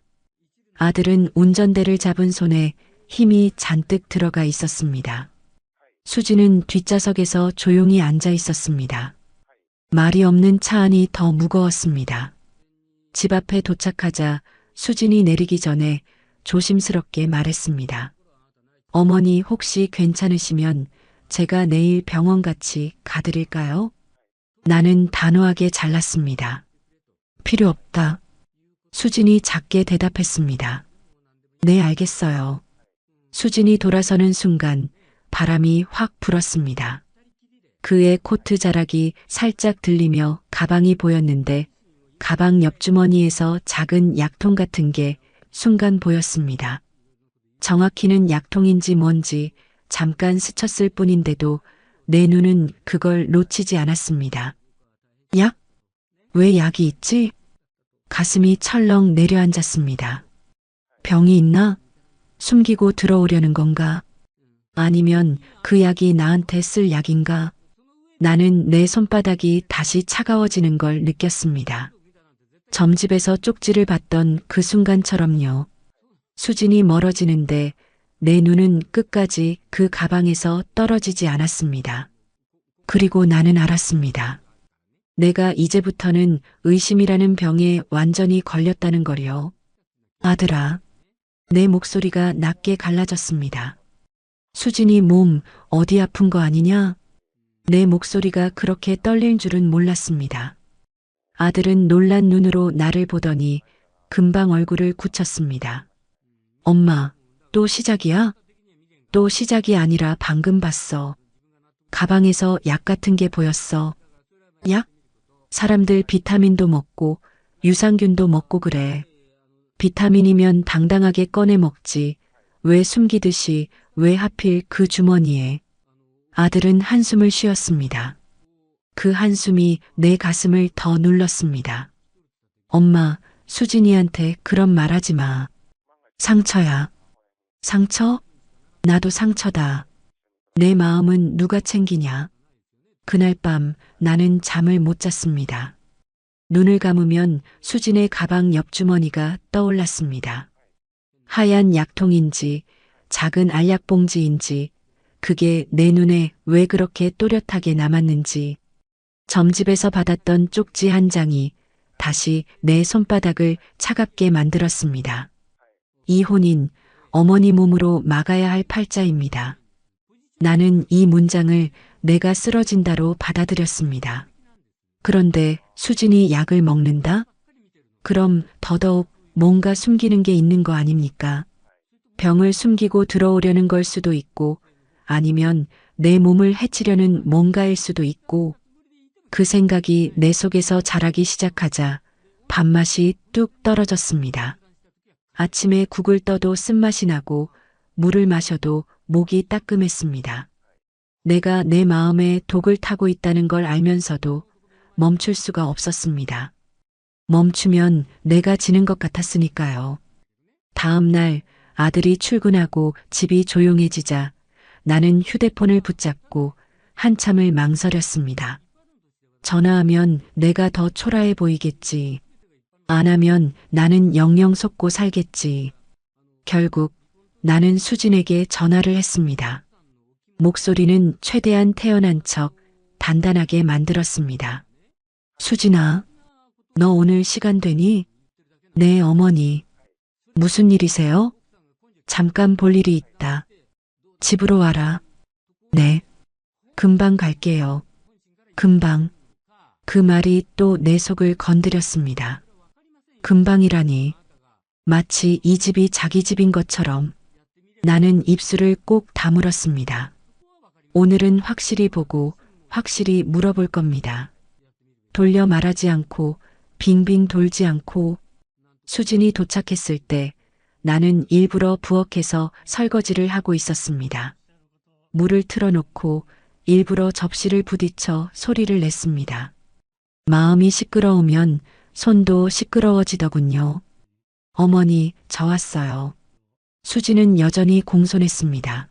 아들은 운전대를 잡은 손에 힘이 잔뜩 들어가 있었습니다. 수지는 뒷좌석에서 조용히 앉아 있었습니다. 말이 없는 차 안이 더 무거웠습니다. 집 앞에 도착하자 수진이 내리기 전에 조심스럽게 말했습니다. 어머니 혹시 괜찮으시면 제가 내일 병원 같이 가드릴까요? 나는 단호하게 잘랐습니다. 필요 없다. 수진이 작게 대답했습니다. 네, 알겠어요. 수진이 돌아서는 순간 바람이 확 불었습니다. 그의 코트 자락이 살짝 들리며 가방이 보였는데 가방 옆주머니에서 작은 약통 같은 게 순간 보였습니다. 정확히는 약통인지 뭔지 잠깐 스쳤을 뿐인데도 내 눈은 그걸 놓치지 않았습니다. 약? 왜 약이 있지? 가슴이 철렁 내려앉았습니다. 병이 있나? 숨기고 들어오려는 건가? 아니면 그 약이 나한테 쓸 약인가? 나는 내 손바닥이 다시 차가워지는 걸 느꼈습니다. 점집에서 쪽지를 받던 그 순간처럼요. 수진이 멀어지는데 내 눈은 끝까지 그 가방에서 떨어지지 않았습니다. 그리고 나는 알았습니다. 내가 이제부터는 의심이라는 병에 완전히 걸렸다는 걸요. 아들아. 내 목소리가 낮게 갈라졌습니다. 수진이 몸 어디 아픈 거 아니냐? 내 목소리가 그렇게 떨릴 줄은 몰랐습니다. 아들은 놀란 눈으로 나를 보더니 금방 얼굴을 굳혔습니다. 엄마, 또 시작이야? 또 시작이 아니라 방금 봤어. 가방에서 약 같은 게 보였어. 약? 사람들 비타민도 먹고 유산균도 먹고 그래. 비타민이면 당당하게 꺼내 먹지. 왜 숨기듯이 왜 하필 그 주머니에. 아들은 한숨을 쉬었습니다. 그 한숨이 내 가슴을 더 눌렀습니다. 엄마, 수진이한테 그런 말 하지 마. 상처야. 상처? 나도 상처다. 내 마음은 누가 챙기냐? 그날 밤 나는 잠을 못 잤습니다. 눈을 감으면 수진의 가방 옆주머니가 떠올랐습니다. 하얀 약통인지 작은 알약봉지인지 그게 내 눈에 왜 그렇게 또렷하게 남았는지 점집에서 받았던 쪽지 한 장이 다시 내 손바닥을 차갑게 만들었습니다. 이 혼인 어머니 몸으로 막아야 할 팔자입니다. 나는 이 문장을 내가 쓰러진다로 받아들였습니다. 그런데 수진이 약을 먹는다? 그럼 더더욱 뭔가 숨기는 게 있는 거 아닙니까? 병을 숨기고 들어오려는 걸 수도 있고 아니면 내 몸을 해치려는 뭔가일 수도 있고 그 생각이 내 속에서 자라기 시작하자 밥맛이 뚝 떨어졌습니다. 아침에 국을 떠도 쓴맛이 나고 물을 마셔도 목이 따끔했습니다. 내가 내 마음에 독을 타고 있다는 걸 알면서도 멈출 수가 없었습니다. 멈추면 내가 지는 것 같았으니까요. 다음 날 아들이 출근하고 집이 조용해지자 나는 휴대폰을 붙잡고 한참을 망설였습니다. 전화하면 내가 더 초라해 보이겠지. 안 하면 나는 영영 속고 살겠지. 결국 나는 수진에게 전화를 했습니다. 목소리는 최대한 태연한 척 단단하게 만들었습니다. 수진아, 너 오늘 시간 되니? 네, 어머니. 무슨 일이세요? 잠깐 볼 일이 있다. 집으로 와라. 네. 금방 갈게요. 금방. 그 말이 또 내 속을 건드렸습니다. 금방이라니. 마치 이 집이 자기 집인 것처럼 나는 입술을 꼭 다물었습니다. 오늘은 확실히 보고 확실히 물어볼 겁니다. 돌려 말하지 않고 빙빙 돌지 않고. 수진이 도착했을 때 나는 일부러 부엌에서 설거지를 하고 있었습니다. 물을 틀어놓고 일부러 접시를 부딪혀 소리를 냈습니다. 마음이 시끄러우면 손도 시끄러워지더군요. 어머니, 저 왔어요. 수진은 여전히 공손했습니다.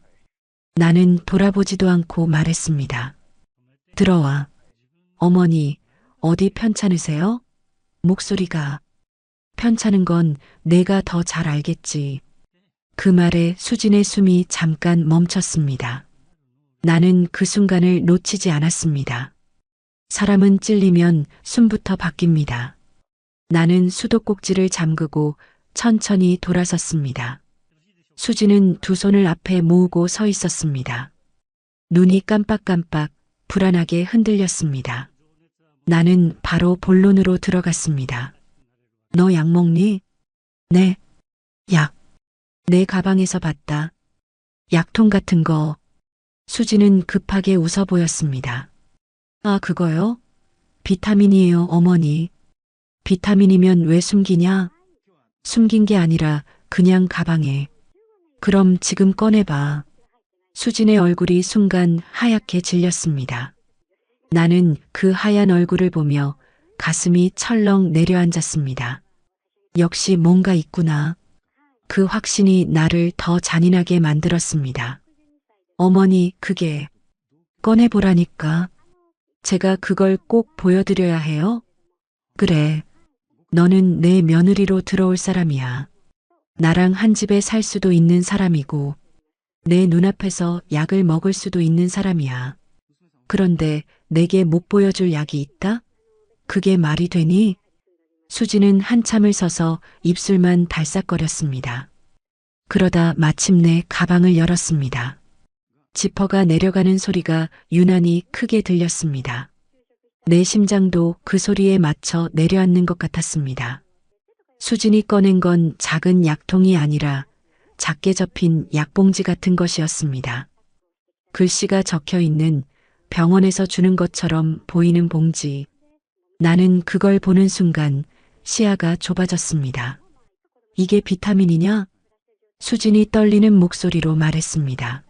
나는 돌아보지도 않고 말했습니다. 들어와. 어머니, 어디 편찮으세요? 목소리가. 편찮은 건 내가 더 잘 알겠지. 그 말에 수진의 숨이 잠깐 멈췄습니다. 나는 그 순간을 놓치지 않았습니다. 사람은 찔리면 숨부터 바뀝니다. 나는 수도꼭지를 잠그고 천천히 돌아섰습니다. 수진은 두 손을 앞에 모으고 서 있었습니다. 눈이 깜빡깜빡 불안하게 흔들렸습니다. 나는 바로 본론으로 들어갔습니다. 너 약 먹니? 네. 약. 내 가방에서 봤다. 약통 같은 거. 수진은 급하게 웃어 보였습니다. 아, 그거요? 비타민이에요, 어머니. 비타민이면 왜 숨기냐? 숨긴 게 아니라 그냥 가방에. 그럼 지금 꺼내봐. 수진의 얼굴이 순간 하얗게 질렸습니다. 나는 그 하얀 얼굴을 보며 가슴이 철렁 내려앉았습니다. 역시 뭔가 있구나. 그 확신이 나를 더 잔인하게 만들었습니다. 어머니, 그게. 꺼내보라니까. 제가 그걸 꼭 보여드려야 해요? 그래. 너는 내 며느리로 들어올 사람이야. 나랑 한 집에 살 수도 있는 사람이고, 내 눈앞에서 약을 먹을 수도 있는 사람이야. 그런데 내게 못 보여줄 약이 있다? 그게 말이 되니? 수지는 한참을 서서 입술만 달싹거렸습니다. 그러다 마침내 가방을 열었습니다. 지퍼가 내려가는 소리가 유난히 크게 들렸습니다. 내 심장도 그 소리에 맞춰 내려앉는 것 같았습니다. 수진이 꺼낸 건 작은 약통이 아니라 작게 접힌 약봉지 같은 것이었습니다. 글씨가 적혀 있는 병원에서 주는 것처럼 보이는 봉지. 나는 그걸 보는 순간 시야가 좁아졌습니다. 이게 비타민이냐? 수진이 떨리는 목소리로 말했습니다.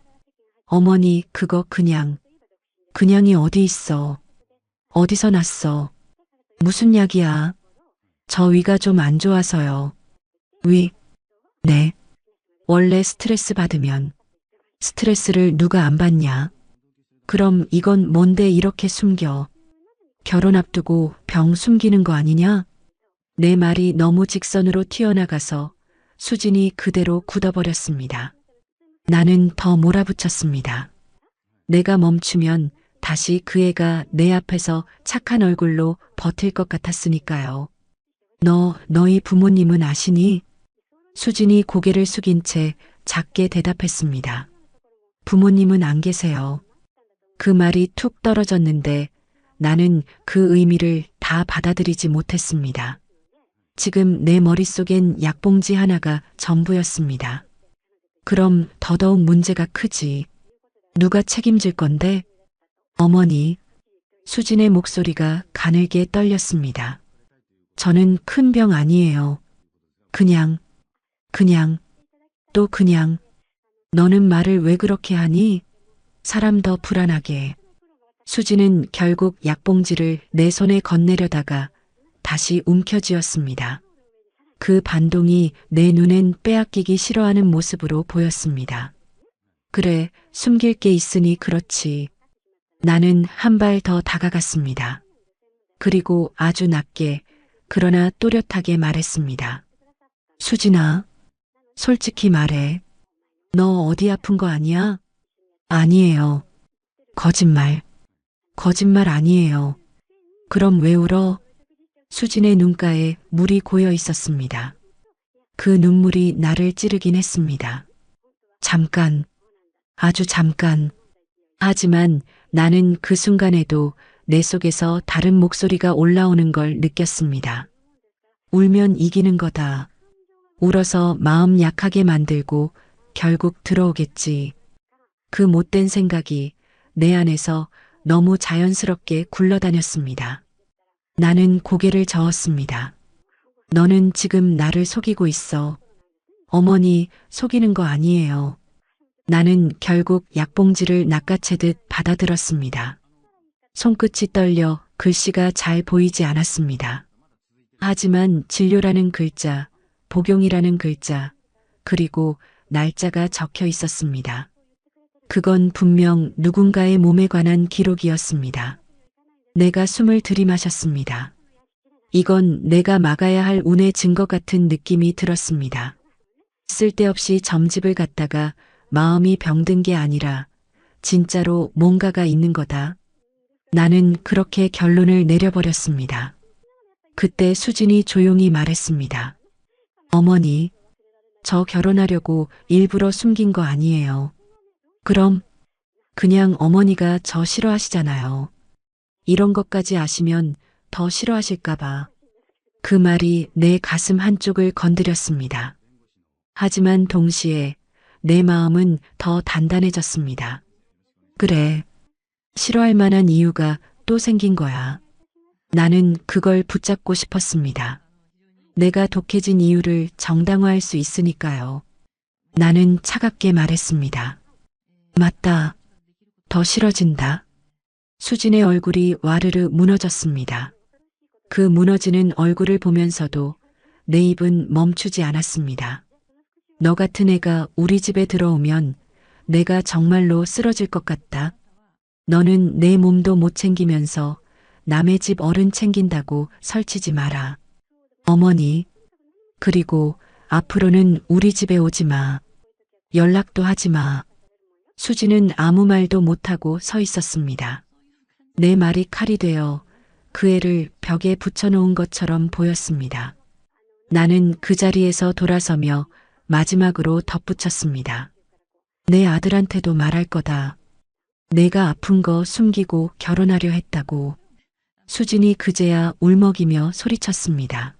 어머니, 그거 그냥이 어디 있어? 어디서 났어? 무슨 약이야? 저 위가 좀 안 좋아서요. 위? 네. 원래 스트레스 받으면 스트레스를 누가 안 받냐? 그럼 이건 뭔데 이렇게 숨겨? 결혼 앞두고 병 숨기는 거 아니냐? 내 말이 너무 직선으로 튀어나가서 수진이 그대로 굳어버렸습니다. 나는 더 몰아붙였습니다. 내가 멈추면 다시 그 애가 내 앞에서 착한 얼굴로 버틸 것 같았으니까요. 너희 부모님은 아시니? 수진이 고개를 숙인 채 작게 대답했습니다. 부모님은 안 계세요. 그 말이 툭 떨어졌는데 나는 그 의미를 다 받아들이지 못했습니다. 지금 내 머릿속엔 약봉지 하나가 전부였습니다. 그럼 더더욱 문제가 크지. 누가 책임질 건데? 어머니. 수진의 목소리가 가늘게 떨렸습니다. 저는 큰 병 아니에요. 그냥, 또 그냥. 너는 말을 왜 그렇게 하니? 사람 더 불안하게. 수진은 결국 약봉지를 내 손에 건네려다가 다시 움켜쥐었습니다. 그 반동이 내 눈엔 빼앗기기 싫어하는 모습으로 보였습니다. 그래, 숨길 게 있으니 그렇지. 나는 한 발 더 다가갔습니다. 그리고 아주 낮게, 그러나 또렷하게 말했습니다. 수진아, 솔직히 말해. 너 어디 아픈 거 아니야? 아니에요. 거짓말 아니에요. 그럼 왜 울어? 수진의 눈가에 물이 고여 있었습니다. 그 눈물이 나를 찌르긴 했습니다. 잠깐, 아주 잠깐. 하지만 나는 그 순간에도 내 속에서 다른 목소리가 올라오는 걸 느꼈습니다. 울면 이기는 거다. 울어서 마음 약하게 만들고 결국 들어오겠지. 그 못된 생각이 내 안에서 너무 자연스럽게 굴러다녔습니다. 나는 고개를 저었습니다. 너는 지금 나를 속이고 있어. 어머니, 속이는 거 아니에요. 나는 결국 약봉지를 낚아채듯 받아들었습니다. 손끝이 떨려 글씨가 잘 보이지 않았습니다. 하지만 진료라는 글자, 복용이라는 글자, 그리고 날짜가 적혀 있었습니다. 그건 분명 누군가의 몸에 관한 기록이었습니다. 내가 숨을 들이마셨습니다. 이건 내가 막아야 할 운의 증거 같은 느낌이 들었습니다. 쓸데없이 점집을 갔다가 마음이 병든 게 아니라 진짜로 뭔가가 있는 거다. 나는 그렇게 결론을 내려버렸습니다. 그때 수진이 조용히 말했습니다. 어머니, 저 결혼하려고 일부러 숨긴 거 아니에요. 그럼 그냥 어머니가 저 싫어하시잖아요. 이런 것까지 아시면 더 싫어하실까봐. 그 말이 내 가슴 한쪽을 건드렸습니다. 하지만 동시에 내 마음은 더 단단해졌습니다. 그래, 싫어할 만한 이유가 또 생긴 거야. 나는 그걸 붙잡고 싶었습니다. 내가 독해진 이유를 정당화할 수 있으니까요. 나는 차갑게 말했습니다. 맞다. 더 싫어진다. 수진의 얼굴이 와르르 무너졌습니다. 그 무너지는 얼굴을 보면서도 내 입은 멈추지 않았습니다. 너 같은 애가 우리 집에 들어오면 내가 정말로 쓰러질 것 같다. 너는 내 몸도 못 챙기면서 남의 집 어른 챙긴다고 설치지 마라. 어머니, 그리고 앞으로는 우리 집에 오지 마. 연락도 하지 마. 수지는 아무 말도 못하고 서 있었습니다. 내 말이 칼이 되어 그 애를 벽에 붙여놓은 것처럼 보였습니다. 나는 그 자리에서 돌아서며 마지막으로 덧붙였습니다. 내 아들한테도 말할 거다. 내가 아픈 거 숨기고 결혼하려 했다고. 수진이 그제야 울먹이며 소리쳤습니다.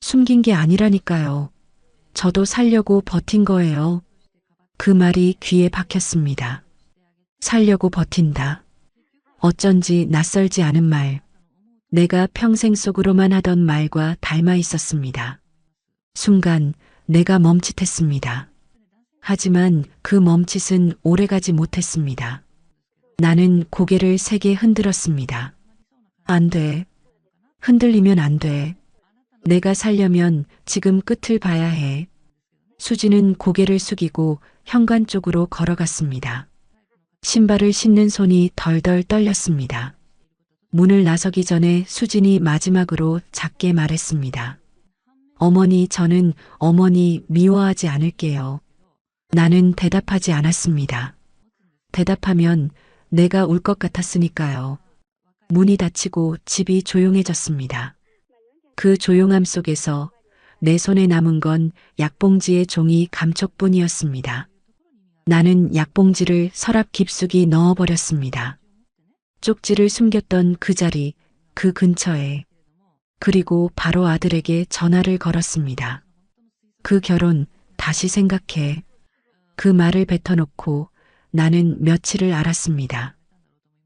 숨긴 게 아니라니까요. 저도 살려고 버틴 거예요. 그 말이 귀에 박혔습니다. 살려고 버틴다. 어쩐지 낯설지 않은 말. 내가 평생 속으로만 하던 말과 닮아 있었습니다. 순간 내가 멈칫했습니다. 하지만 그 멈칫은 오래가지 못했습니다. 나는 고개를 세게 흔들었습니다. 안 돼. 흔들리면 안 돼. 내가 살려면 지금 끝을 봐야 해. 수지는 고개를 숙이고 현관 쪽으로 걸어갔습니다. 신발을 신는 손이 덜덜 떨렸습니다. 문을 나서기 전에 수진이 마지막으로 작게 말했습니다. 어머니, 저는 어머니 미워하지 않을게요. 나는 대답하지 않았습니다. 대답하면 내가 울 것 같았으니까요. 문이 닫히고 집이 조용해졌습니다. 그 조용함 속에서 내 손에 남은 건 약봉지의 종이 감촉뿐이었습니다. 나는 약봉지를 서랍 깊숙이 넣어버렸습니다. 쪽지를 숨겼던 그 자리, 그 근처에. 그리고 바로 아들에게 전화를 걸었습니다. 그 결혼 다시 생각해. 그 말을 뱉어놓고 나는 며칠을 앓았습니다.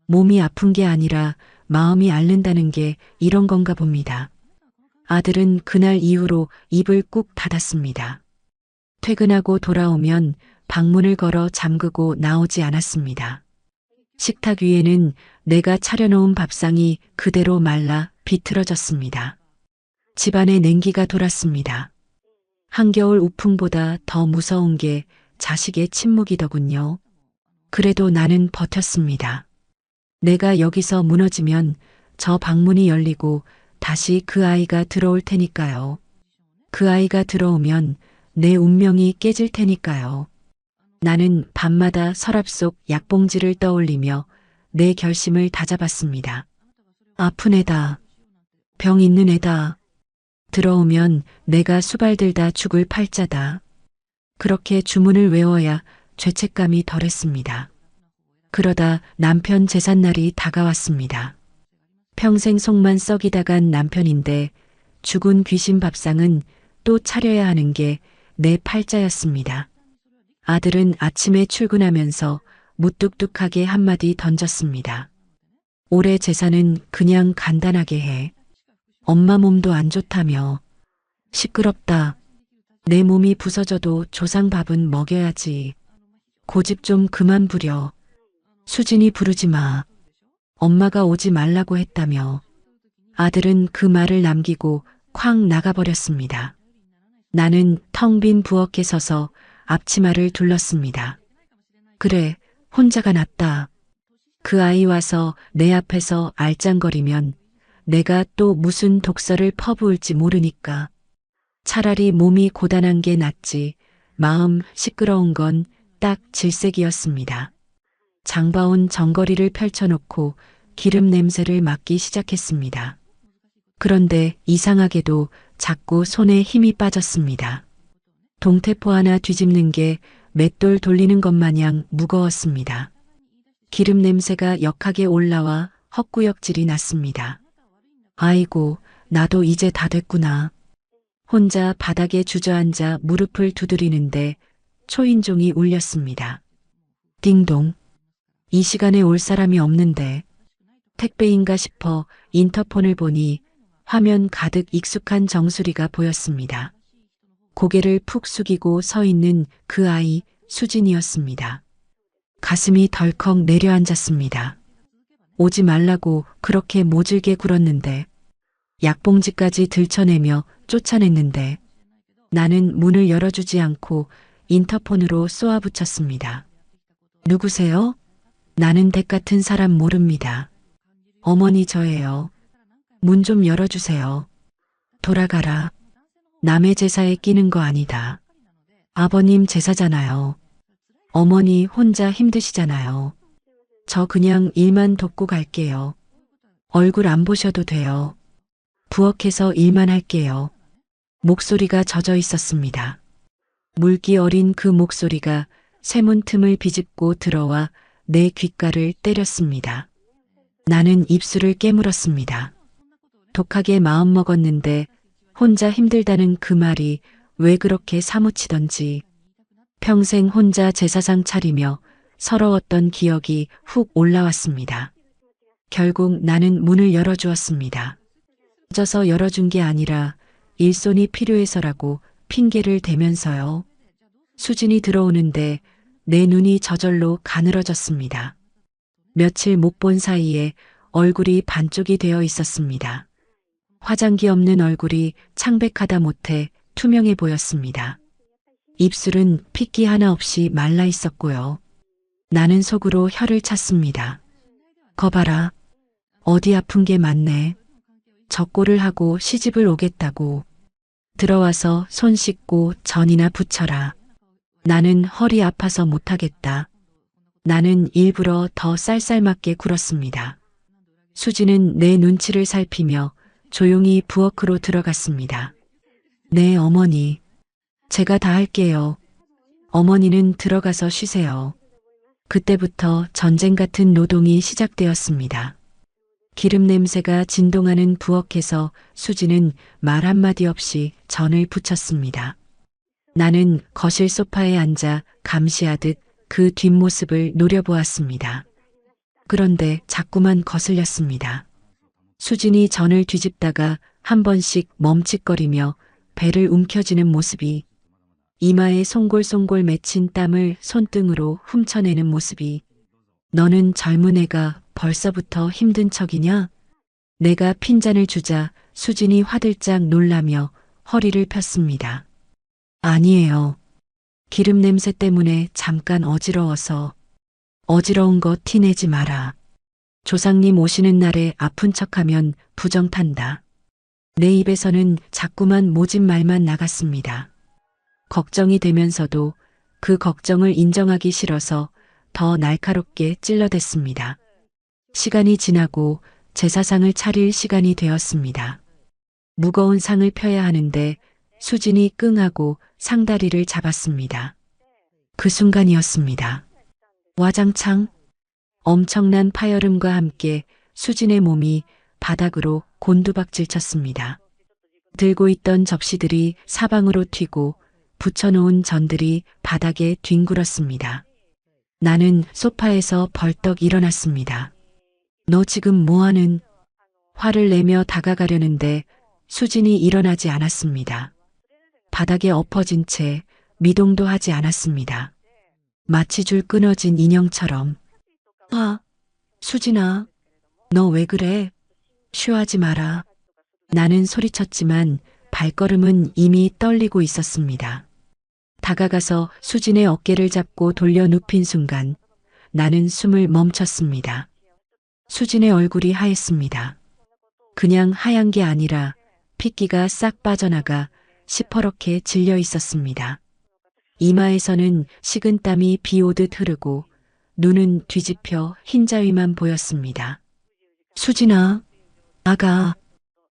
몸이 아픈 게 아니라 마음이 앓는다는 게 이런 건가 봅니다. 아들은 그날 이후로 입을 꾹 닫았습니다. 퇴근하고 돌아오면 방문을 걸어 잠그고 나오지 않았습니다. 식탁 위에는 내가 차려놓은 밥상이 그대로 말라 비틀어졌습니다. 집안에 냉기가 돌았습니다. 한겨울 우풍보다 더 무서운 게 자식의 침묵이더군요. 그래도 나는 버텼습니다. 내가 여기서 무너지면 저 방문이 열리고 다시 그 아이가 들어올 테니까요. 그 아이가 들어오면 내 운명이 깨질 테니까요. 나는 밤마다 서랍 속 약봉지를 떠올리며 내 결심을 다잡았습니다. 아픈 애다. 병 있는 애다. 들어오면 내가 수발들다 죽을 팔자다. 그렇게 주문을 외워야 죄책감이 덜했습니다. 그러다 남편 제삿날이 다가왔습니다. 평생 속만 썩이다 간 남편인데 죽은 귀신 밥상은 또 차려야 하는 게 내 팔자였습니다. 아들은 아침에 출근하면서 무뚝뚝하게 한마디 던졌습니다. 올해 제사는 그냥 간단하게 해. 엄마 몸도 안 좋다며. 시끄럽다. 내 몸이 부서져도 조상 밥은 먹여야지. 고집 좀 그만 부려. 수진이 부르지 마. 엄마가 오지 말라고 했다며. 아들은 그 말을 남기고 쾅 나가버렸습니다. 나는 텅 빈 부엌에 서서 앞치마를 둘렀습니다. 그래, 혼자가 낫다. 그 아이 와서 내 앞에서 알짱거리면 내가 또 무슨 독설을 퍼부을지 모르니까. 차라리 몸이 고단한 게 낫지. 마음 시끄러운 건 딱 질색이었습니다. 장바온 정거리를 펼쳐놓고 기름 냄새를 맡기 시작했습니다. 그런데 이상하게도 자꾸 손에 힘이 빠졌습니다. 동태포 하나 뒤집는 게 맷돌 돌리는 것 마냥 무거웠습니다. 기름 냄새가 역하게 올라와 헛구역질이 났습니다. 아이고, 나도 이제 다 됐구나. 혼자 바닥에 주저앉아 무릎을 두드리는데 초인종이 울렸습니다. 띵동. 이 시간에 올 사람이 없는데 택배인가 싶어 인터폰을 보니 화면 가득 익숙한 정수리가 보였습니다. 고개를 푹 숙이고 서 있는 그 아이 수진이었습니다. 가슴이 덜컥 내려앉았습니다. 오지 말라고 그렇게 모질게 굴었는데 약봉지까지 들춰내며 쫓아냈는데 나는 문을 열어주지 않고 인터폰으로 쏘아붙였습니다. 누구세요? 나는 댁 같은 사람 모릅니다. 어머니 저예요. 문 좀 열어주세요. 돌아가라. 남의 제사에 끼는 거 아니다. 아버님 제사잖아요. 어머니 혼자 힘드시잖아요. 저 그냥 일만 돕고 갈게요. 얼굴 안 보셔도 돼요. 부엌에서 일만 할게요. 목소리가 젖어 있었습니다. 물기 어린 그 목소리가 쇠문 틈을 비집고 들어와 내 귓가를 때렸습니다. 나는 입술을 깨물었습니다. 독하게 마음먹었는데 혼자 힘들다는 그 말이 왜 그렇게 사무치던지 평생 혼자 제사상 차리며 서러웠던 기억이 훅 올라왔습니다. 결국 나는 문을 열어주었습니다. 져서 열어준 게 아니라 일손이 필요해서라고 핑계를 대면서요. 수진이 들어오는데 내 눈이 저절로 가늘어졌습니다. 며칠 못 본 사이에 얼굴이 반쪽이 되어 있었습니다. 화장기 없는 얼굴이 창백하다 못해 투명해 보였습니다. 입술은 핏기 하나 없이 말라 있었고요. 나는 속으로 혀를 찼습니다. 거봐라. 어디 아픈 게 많네. 적고를 하고 시집을 오겠다고. 들어와서 손 씻고 전이나 붙여라. 나는 허리 아파서 못하겠다. 나는 일부러 더 쌀쌀맞게 굴었습니다. 수지는 내 눈치를 살피며 조용히 부엌으로 들어갔습니다. 네, 어머니. 제가 다 할게요. 어머니는 들어가서 쉬세요. 그때부터 전쟁 같은 노동이 시작되었습니다. 기름 냄새가 진동하는 부엌에서 수지는 말 한마디 없이 전을 부쳤습니다. 나는 거실 소파에 앉아 감시하듯 그 뒷모습을 노려보았습니다. 그런데 자꾸만 거슬렸습니다. 수진이 전을 뒤집다가 한 번씩 멈칫거리며 배를 움켜쥐는 모습이, 이마에 송골송골 맺힌 땀을 손등으로 훔쳐내는 모습이, 너는 젊은 애가 벌써부터 힘든 척이냐? 내가 핀잔을 주자 수진이 화들짝 놀라며 허리를 폈습니다. 아니에요. 기름 냄새 때문에 잠깐 어지러워서. 어지러운 거 티내지 마라. 조상님 오시는 날에 아픈 척하면 부정탄다. 내 입에서는 자꾸만 모진 말만 나갔습니다. 걱정이 되면서도 그 걱정을 인정하기 싫어서 더 날카롭게 찔러댔습니다. 시간이 지나고 제사상을 차릴 시간이 되었습니다. 무거운 상을 펴야 하는데 수진이 끙하고 상다리를 잡았습니다. 그 순간이었습니다. 와장창 엄청난 파열음과 함께 수진의 몸이 바닥으로 곤두박질 쳤습니다. 들고 있던 접시들이 사방으로 튀고 붙여놓은 전들이 바닥에 뒹굴었습니다. 나는 소파에서 벌떡 일어났습니다. 너 지금 뭐하는? 화를 내며 다가가려는데 수진이 일어나지 않았습니다. 바닥에 엎어진 채 미동도 하지 않았습니다. 마치 줄 끊어진 인형처럼. 수진아, 너 왜 그래? 쉬하지 마라. 나는 소리쳤지만 발걸음은 이미 떨리고 있었습니다. 다가가서 수진의 어깨를 잡고 돌려 눕힌 순간 나는 숨을 멈췄습니다. 수진의 얼굴이 하였습니다. 그냥 하얀 게 아니라 핏기가 싹 빠져나가 시퍼렇게 질려 있었습니다. 이마에서는 식은땀이 비 오듯 흐르고 눈은 뒤집혀 흰자위만 보였습니다. 수진아, 아가.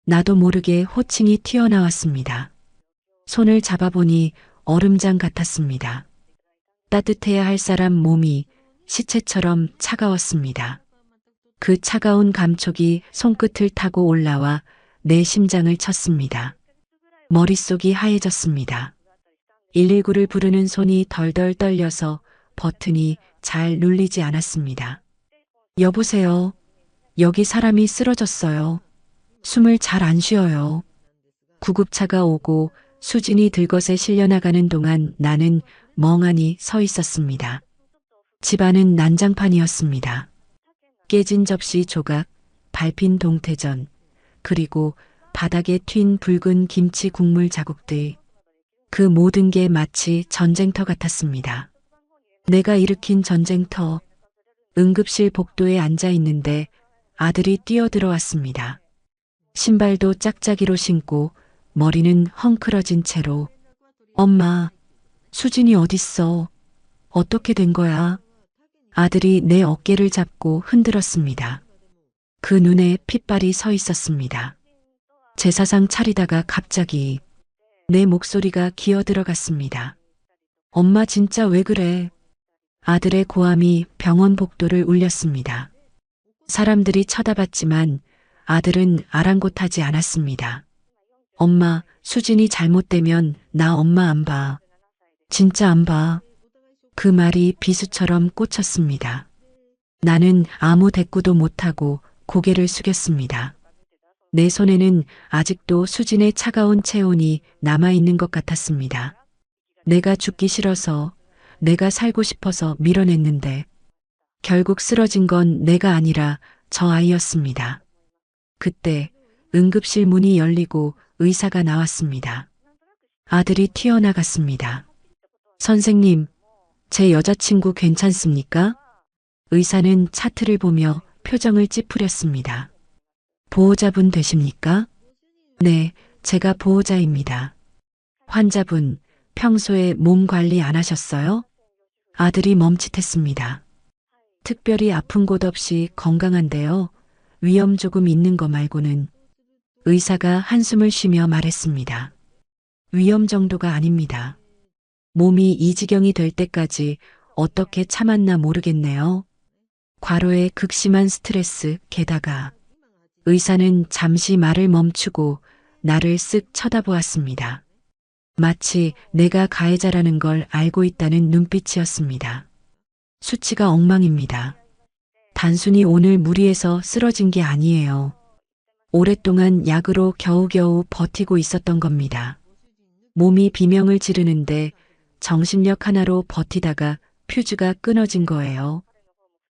나도 모르게 호칭이 튀어나왔습니다. 손을 잡아보니 얼음장 같았습니다. 따뜻해야 할 사람 몸이 시체처럼 차가웠습니다. 그 차가운 감촉이 손끝을 타고 올라와 내 심장을 쳤습니다. 머릿속이 하얘졌습니다. 119를 부르는 손이 덜덜 떨려서 버튼이 잘 눌리지 않았습니다. 여보세요. 여기 사람이 쓰러졌어요. 숨을 잘 안 쉬어요. 구급차가 오고 수진이 들것에 실려나가는 동안 나는 멍하니 서 있었습니다. 집안은 난장판이었습니다. 깨진 접시 조각, 밟힌 동태전, 그리고 바닥에 튄 붉은 김치 국물 자국들. 그 모든 게 마치 전쟁터 같았습니다. 내가 일으킨 전쟁터. 응급실 복도에 앉아 있는데 아들이 뛰어들어왔습니다. 신발도 짝짝이로 신고 머리는 헝클어진 채로. 엄마, 수진이 어딨어? 어떻게 된 거야? 아들이 내 어깨를 잡고 흔들었습니다. 그 눈에 핏발이 서 있었습니다. 제사상 차리다가 갑자기 내 목소리가 기어 들어갔습니다. 엄마 진짜 왜 그래? 아들의 고함이 병원 복도를 울렸습니다. 사람들이 쳐다봤지만 아들은 아랑곳하지 않았습니다. 엄마, 수진이 잘못되면 나 엄마 안 봐. 진짜 안 봐. 그 말이 비수처럼 꽂혔습니다. 나는 아무 대꾸도 못하고 고개를 숙였습니다. 내 손에는 아직도 수진의 차가운 체온이 남아있는 것 같았습니다. 내가 죽기 싫어서, 내가 살고 싶어서 밀어냈는데, 결국 쓰러진 건 내가 아니라 저 아이였습니다. 그때 응급실 문이 열리고 의사가 나왔습니다. 아들이 튀어나갔습니다. 선생님, 제 여자친구 괜찮습니까? 의사는 차트를 보며 표정을 찌푸렸습니다. 보호자분 되십니까? 네, 제가 보호자입니다. 환자분, 평소에 몸 관리 안 하셨어요? 아들이 멈칫했습니다. 특별히 아픈 곳 없이 건강한데요. 위험 조금 있는 거 말고는. 의사가 한숨을 쉬며 말했습니다. 위험 정도가 아닙니다. 몸이 이 지경이 될 때까지 어떻게 참았나 모르겠네요. 과로의 극심한 스트레스, 게다가 의사는 잠시 말을 멈추고 나를 쓱 쳐다보았습니다. 마치 내가 가해자라는 걸 알고 있다는 눈빛이었습니다. 수치가 엉망입니다. 단순히 오늘 무리해서 쓰러진 게 아니에요. 오랫동안 약으로 겨우겨우 버티고 있었던 겁니다. 몸이 비명을 지르는데 정신력 하나로 버티다가 퓨즈가 끊어진 거예요.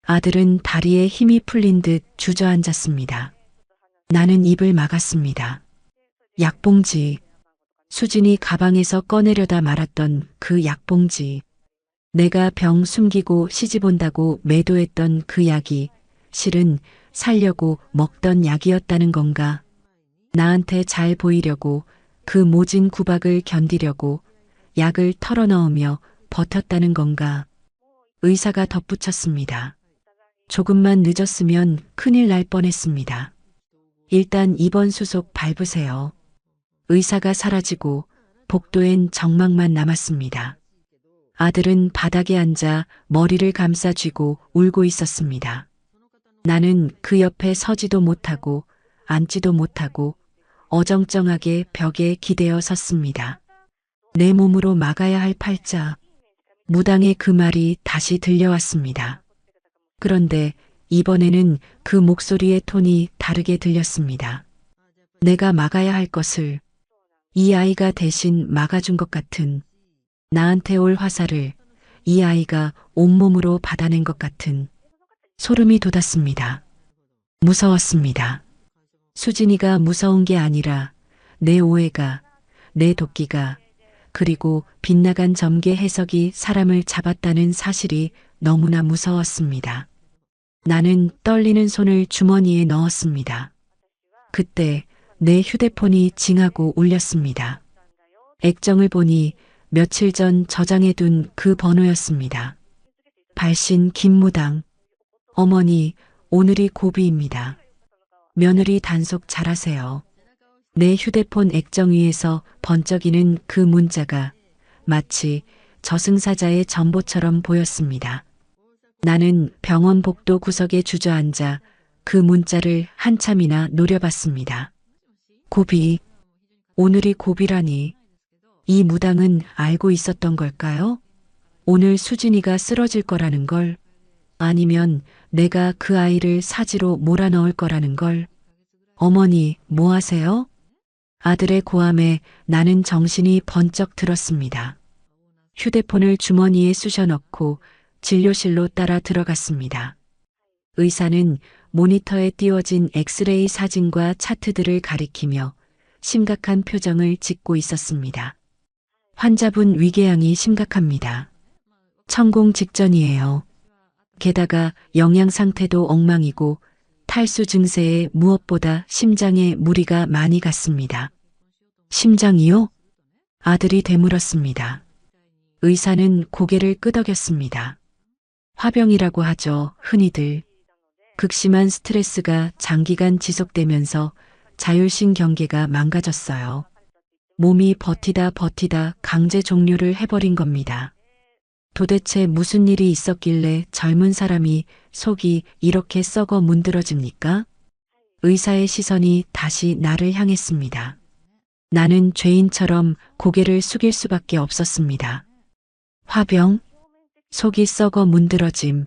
아들은 다리에 힘이 풀린 듯 주저앉았습니다. 나는 입을 막았습니다. 약봉지. 수진이 가방에서 꺼내려다 말았던 그 약봉지. 내가 병 숨기고 시집 온다고 매도했던 그 약이 실은 살려고 먹던 약이었다는 건가. 나한테 잘 보이려고 그 모진 구박을 견디려고 약을 털어넣으며 버텼다는 건가. 의사가 덧붙였습니다. 조금만 늦었으면 큰일 날 뻔했습니다. 일단 입원 수속 밟으세요. 의사가 사라지고 복도엔 정막만 남았습니다. 아들은 바닥에 앉아 머리를 감싸 쥐고 울고 있었습니다. 나는 그 옆에 서지도 못하고 앉지도 못하고 어정쩡하게 벽에 기대어 섰습니다. 내 몸으로 막아야 할 팔자. 무당의 그 말이 다시 들려왔습니다. 그런데 이번에는 그 목소리의 톤이 다르게 들렸습니다. 내가 막아야 할 것을 이 아이가 대신 막아준 것 같은, 나한테 올 화살을 이 아이가 온몸으로 받아낸 것 같은 소름이 돋았습니다. 무서웠습니다. 수진이가 무서운 게 아니라 내 오해가, 내 도끼가, 그리고 빗나간 점괘 해석이 사람을 잡았다는 사실이 너무나 무서웠습니다. 나는 떨리는 손을 주머니에 넣었습니다. 그때 내 휴대폰이 징하고 울렸습니다. 액정을 보니 며칠 전 저장해둔 그 번호였습니다. 발신 김무당. 어머니, 오늘이 고비입니다. 며느리 단속 잘하세요. 내 휴대폰 액정 위에서 번쩍이는 그 문자가 마치 저승사자의 전보처럼 보였습니다. 나는 병원 복도 구석에 주저앉아 그 문자를 한참이나 노려봤습니다. 고비. 오늘이 고비라니. 이 무당은 알고 있었던 걸까요? 오늘 수진이가 쓰러질 거라는 걸, 아니면 내가 그 아이를 사지로 몰아넣을 거라는 걸. 어머니, 뭐 하세요? 아들의 고함에 나는 정신이 번쩍 들었습니다. 휴대폰을 주머니에 쑤셔 넣고 진료실로 따라 들어갔습니다. 의사는 모니터에 띄워진 엑스레이 사진과 차트들을 가리키며 심각한 표정을 짓고 있었습니다. 환자분 위궤양이 심각합니다. 천공 직전이에요. 게다가 영양 상태도 엉망이고 탈수 증세에 무엇보다 심장에 무리가 많이 갔습니다. 심장이요? 아들이 되물었습니다. 의사는 고개를 끄덕였습니다. 화병이라고 하죠, 흔히들. 극심한 스트레스가 장기간 지속되면서 자율신 경계가 망가졌어요. 몸이 버티다 강제 종료를 해버린 겁니다. 도대체 무슨 일이 있었길래 젊은 사람이 속이 이렇게 썩어 문드러집니까? 의사의 시선이 다시 나를 향했습니다. 나는 죄인처럼 고개를 숙일 수밖에 없었습니다. 화병? 속이 썩어 문드러짐.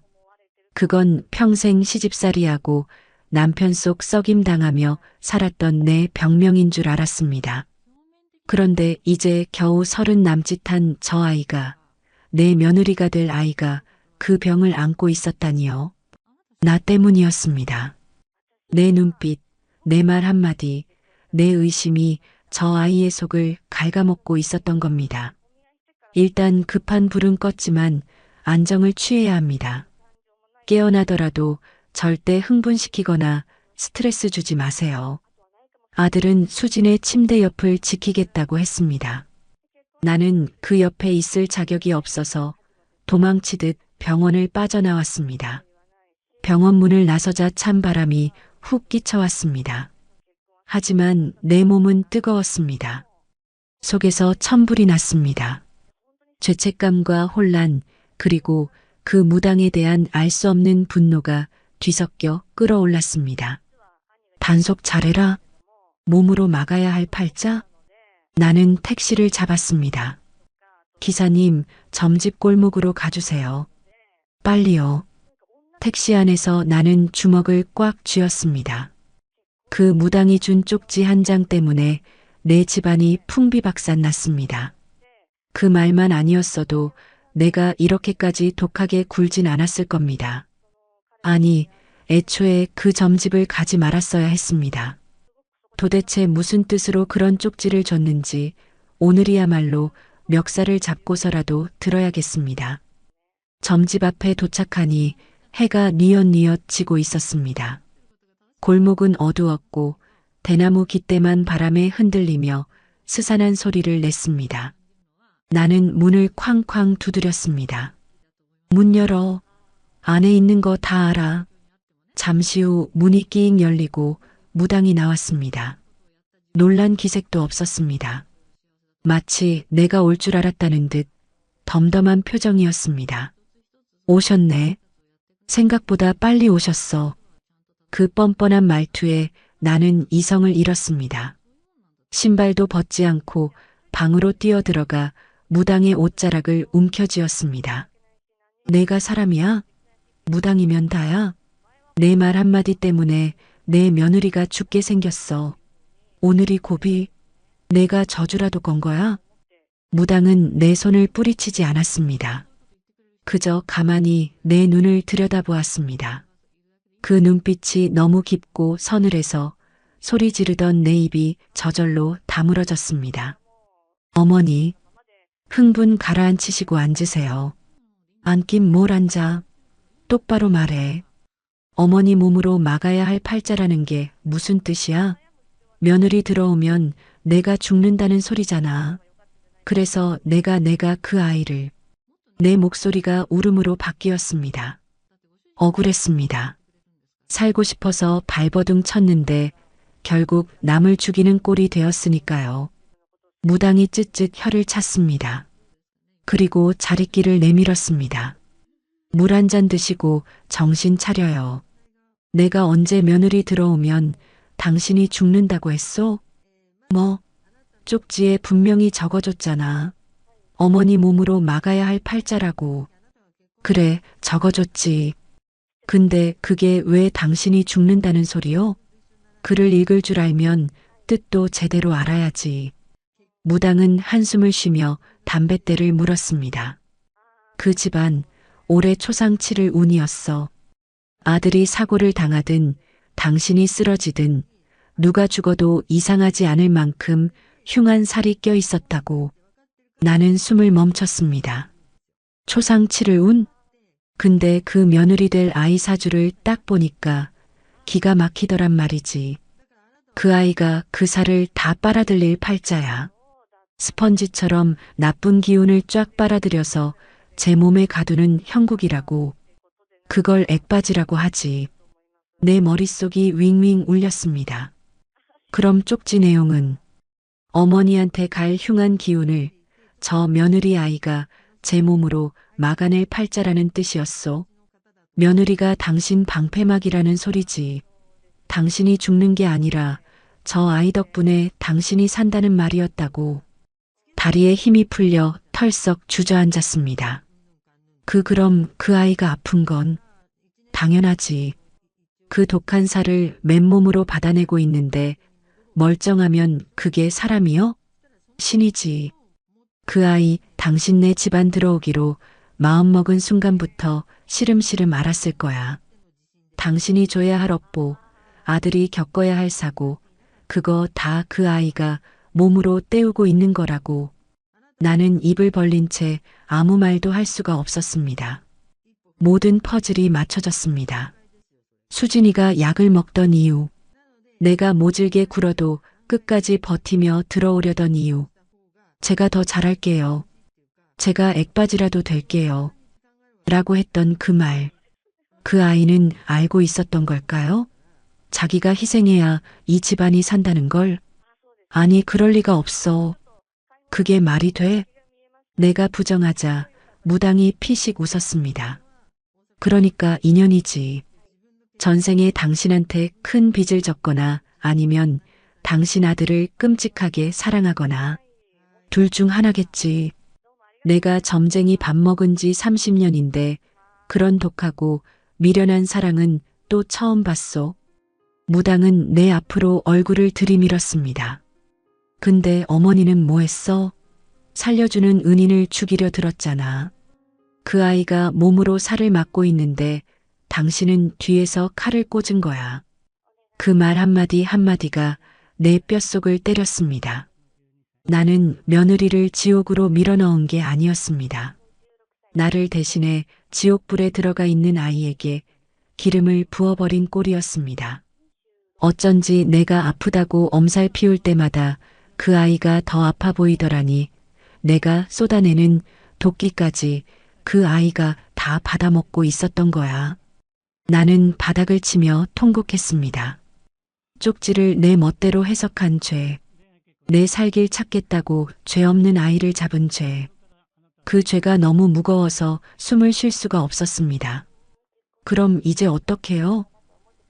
그건 평생 시집살이하고 남편 속 썩임당하며 살았던 내 병명인 줄 알았습니다. 그런데 이제 겨우 30 남짓한 저 아이가, 내 며느리가 될 아이가 그 병을 안고 있었다니요. 나 때문이었습니다. 내 눈빛, 내 말 한마디, 내 의심이 저 아이의 속을 갉아먹고 있었던 겁니다. 일단 급한 불은 껐지만 안정을 취해야 합니다. 깨어나더라도 절대 흥분시키거나 스트레스 주지 마세요. 아들은 수진의 침대 옆을 지키겠다고 했습니다. 나는 그 옆에 있을 자격이 없어서 도망치듯 병원을 빠져나왔습니다. 병원 문을 나서자 찬바람이 훅 끼쳐왔습니다. 하지만 내 몸은 뜨거웠습니다. 속에서 천불이 났습니다. 죄책감과 혼란, 그리고 그 무당에 대한 알 수 없는 분노가 뒤섞여 끌어올랐습니다. 단속 잘해라. 몸으로 막아야 할 팔자? 나는 택시를 잡았습니다. 기사님, 점집 골목으로 가주세요. 빨리요. 택시 안에서 나는 주먹을 꽉 쥐었습니다. 그 무당이 준 쪽지 한 장 때문에 내 집안이 풍비박산 났습니다. 그 말만 아니었어도 내가 이렇게까지 독하게 굴진 않았을 겁니다. 아니, 애초에 그 점집을 가지 말았어야 했습니다. 도대체 무슨 뜻으로 그런 쪽지를 줬는지 오늘이야말로 멱살을 잡고서라도 들어야겠습니다. 점집 앞에 도착하니 해가 뉘엿뉘엿 지고 있었습니다. 골목은 어두웠고 대나무 깃대만 바람에 흔들리며 스산한 소리를 냈습니다. 나는 문을 쾅쾅 두드렸습니다. 문 열어. 안에 있는 거 다 알아. 잠시 후 문이 끼익 열리고 무당이 나왔습니다. 놀란 기색도 없었습니다. 마치 내가 올 줄 알았다는 듯 덤덤한 표정이었습니다. 오셨네. 생각보다 빨리 오셨어. 그 뻔뻔한 말투에 나는 이성을 잃었습니다. 신발도 벗지 않고 방으로 뛰어들어가 무당의 옷자락을 움켜쥐었습니다. 내가 사람이야? 무당이면 다야? 내 말 한마디 때문에 내 며느리가 죽게 생겼어. 오늘이 고비? 내가 저주라도 건 거야? 무당은 내 손을 뿌리치지 않았습니다. 그저 가만히 내 눈을 들여다보았습니다. 그 눈빛이 너무 깊고 서늘해서 소리 지르던 내 입이 저절로 다물어졌습니다. 어머니, 흥분 가라앉히시고 앉으세요. 앉긴 뭘 앉아. 똑바로 말해. 어머니 몸으로 막아야 할 팔자라는 게 무슨 뜻이야? 며느리 들어오면 내가 죽는다는 소리잖아. 그래서 내가 그 아이를. 내 목소리가 울음으로 바뀌었습니다. 억울했습니다. 살고 싶어서 발버둥 쳤는데 결국 남을 죽이는 꼴이 되었으니까요. 무당이 쯧쯧 혀를 찼습니다. 그리고 자리끼를 내밀었습니다. 물 한 잔 드시고 정신 차려요. 내가 언제 며느리 들어오면 당신이 죽는다고 했소? 뭐, 쪽지에 분명히 적어줬잖아. 어머니 몸으로 막아야 할 팔자라고. 그래, 적어줬지. 근데 그게 왜 당신이 죽는다는 소리요? 글을 읽을 줄 알면 뜻도 제대로 알아야지. 무당은 한숨을 쉬며 담뱃대를 물었습니다. 그 집안 올해 초상 7을 운이었어. 아들이 사고를 당하든 당신이 쓰러지든 누가 죽어도 이상하지 않을 만큼 흉한 살이 껴 있었다고. 나는 숨을 멈췄습니다. 초상 7을 운? 근데 그 며느리 될 아이 사주를 딱 보니까 기가 막히더란 말이지. 그 아이가 그 살을 다 빨아들일 팔자야. 스펀지처럼 나쁜 기운을 쫙 빨아들여서 제 몸에 가두는 형국이라고. 그걸 액바지라고 하지. 내 머릿속이 윙윙 울렸습니다. 그럼 쪽지 내용은 어머니한테 갈 흉한 기운을 저 며느리 아이가 제 몸으로 막아낼 팔자라는 뜻이었소. 며느리가 당신 방패막이라는 소리지. 당신이 죽는 게 아니라 저 아이 덕분에 당신이 산다는 말이었다고. 다리에 힘이 풀려 털썩 주저앉았습니다. 그럼 그 아이가 아픈 건 당연하지. 그 독한 살을 맨몸으로 받아내고 있는데 멀쩡하면 그게 사람이요? 신이지. 그 아이 당신네 집안 들어오기로 마음먹은 순간부터 시름시름 알았을 거야. 당신이 줘야 할 업보, 아들이 겪어야 할 사고, 그거 다 그 아이가 몸으로 때우고 있는 거라고. 나는 입을 벌린 채 아무 말도 할 수가 없었습니다. 모든 퍼즐이 맞춰졌습니다. 수진이가 약을 먹던 이유, 내가 모질게 굴어도 끝까지 버티며 들어오려던 이유, 제가 더 잘할게요. 제가 액바지라도 될게요. 라고 했던 그 말. 그 아이는 알고 있었던 걸까요? 자기가 희생해야 이 집안이 산다는 걸? 아니, 그럴 리가 없어. 그게 말이 돼? 내가 부정하자 무당이 피식 웃었습니다. 그러니까 인연이지. 전생에 당신한테 큰 빚을 졌거나 아니면 당신 아들을 끔찍하게 사랑하거나 둘 중 하나겠지. 내가 점쟁이 밥 먹은 지 30년인데 그런 독하고 미련한 사랑은 또 처음 봤소. 무당은 내 앞으로 얼굴을 들이밀었습니다. 근데 어머니는 뭐 했어? 살려주는 은인을 죽이려 들었잖아. 그 아이가 몸으로 살을 맞고 있는데 당신은 뒤에서 칼을 꽂은 거야. 그 말 한마디 한마디가 내 뼛속을 때렸습니다. 나는 며느리를 지옥으로 밀어넣은 게 아니었습니다. 나를 대신해 지옥불에 들어가 있는 아이에게 기름을 부어버린 꼴이었습니다. 어쩐지 내가 아프다고 엄살 피울 때마다 그 아이가 더 아파 보이더라니. 내가 쏟아내는 도끼까지 그 아이가 다 받아먹고 있었던 거야. 나는 바닥을 치며 통곡했습니다. 쪽지를 내 멋대로 해석한 죄. 내 살길 찾겠다고 죄 없는 아이를 잡은 죄. 그 죄가 너무 무거워서 숨을 쉴 수가 없었습니다. 그럼 이제 어떡해요?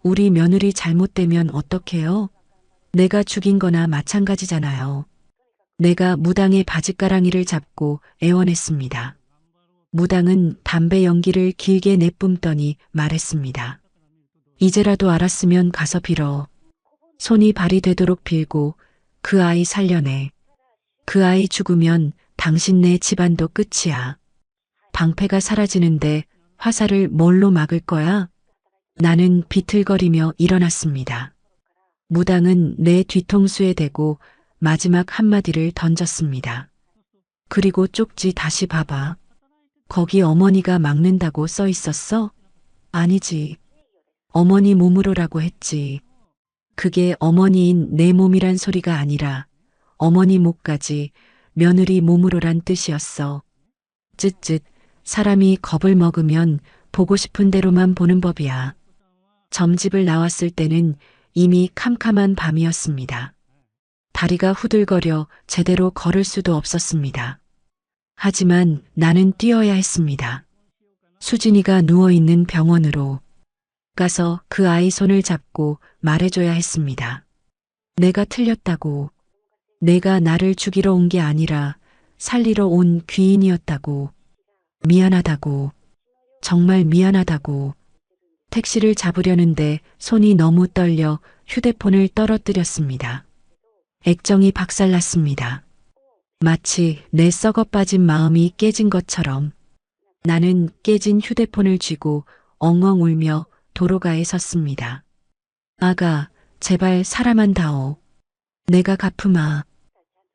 우리 며느리 잘못되면 어떡해요? 내가 죽인 거나 마찬가지잖아요. 내가 무당의 바짓가랑이를 잡고 애원했습니다. 무당은 담배 연기를 길게 내뿜더니 말했습니다. 이제라도 알았으면 가서 빌어. 손이 발이 되도록 빌고 그 아이 살려내. 그 아이 죽으면 당신네 집안도 끝이야. 방패가 사라지는데 화살을 뭘로 막을 거야? 나는 비틀거리며 일어났습니다. 무당은 내 뒤통수에 대고 마지막 한마디를 던졌습니다. 그리고 쪽지 다시 봐봐. 거기 어머니가 막는다고 써 있었어? 아니지. 어머니 몸으로라고 했지. 그게 어머니인 내 몸이란 소리가 아니라 어머니 목까지 며느리 몸으로란 뜻이었어. 쯧쯧, 사람이 겁을 먹으면 보고 싶은 대로만 보는 법이야. 점집을 나왔을 때는 이미 캄캄한 밤이었습니다. 다리가 후들거려 제대로 걸을 수도 없었습니다. 하지만 나는 뛰어야 했습니다. 수진이가 누워있는 병원으로 가서 그 아이 손을 잡고 말해줘야 했습니다. 내가 틀렸다고. 내가 나를 죽이러 온 게 아니라 살리러 온 귀인이었다고. 미안하다고. 정말 미안하다고. 택시를 잡으려는데 손이 너무 떨려 휴대폰을 떨어뜨렸습니다. 액정이 박살났습니다. 마치 내 썩어 빠진 마음이 깨진 것처럼 나는 깨진 휴대폰을 쥐고 엉엉 울며 도로가에 섰습니다. 아가, 제발 사람한 다오. 내가 갚으마.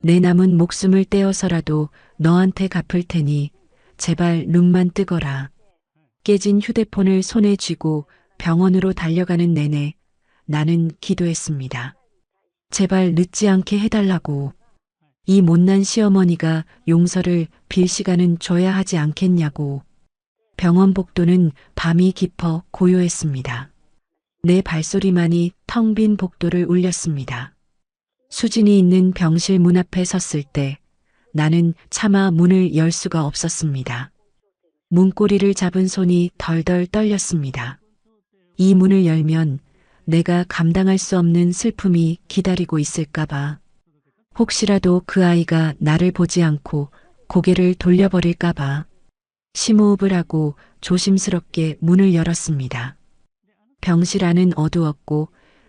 내 남은 목숨을 떼어서라도 너한테 갚을 테니 제발 눈만 뜨거라. 깨진 휴대폰을 손에 쥐고 병원으로 달려가는 내내 나는 기도했습니다. 제발 늦지 않게 해달라고. 이 못난 시어머니가 용서를 빌 시간은 줘야 하지 않겠냐고. 병원 복도는 밤이 깊어 고요했습니다. 내 발소리만이 텅 빈 복도를 울렸습니다. 수진이 있는 병실 문 앞에 섰을 때 나는 차마 문을 열 수가 없었습니다. 문고리를 잡은 손이 덜덜 떨렸습니다. 이 문을 열면 내가 감당할 수 없는 슬픔이 기다리고 있을까봐. 혹시라도 그 아이가 나를 보지 않고 고개를 돌려버릴까봐. 심호흡을 하고 조심스럽게 문을 열었습니다. 병실 안은 어두웠고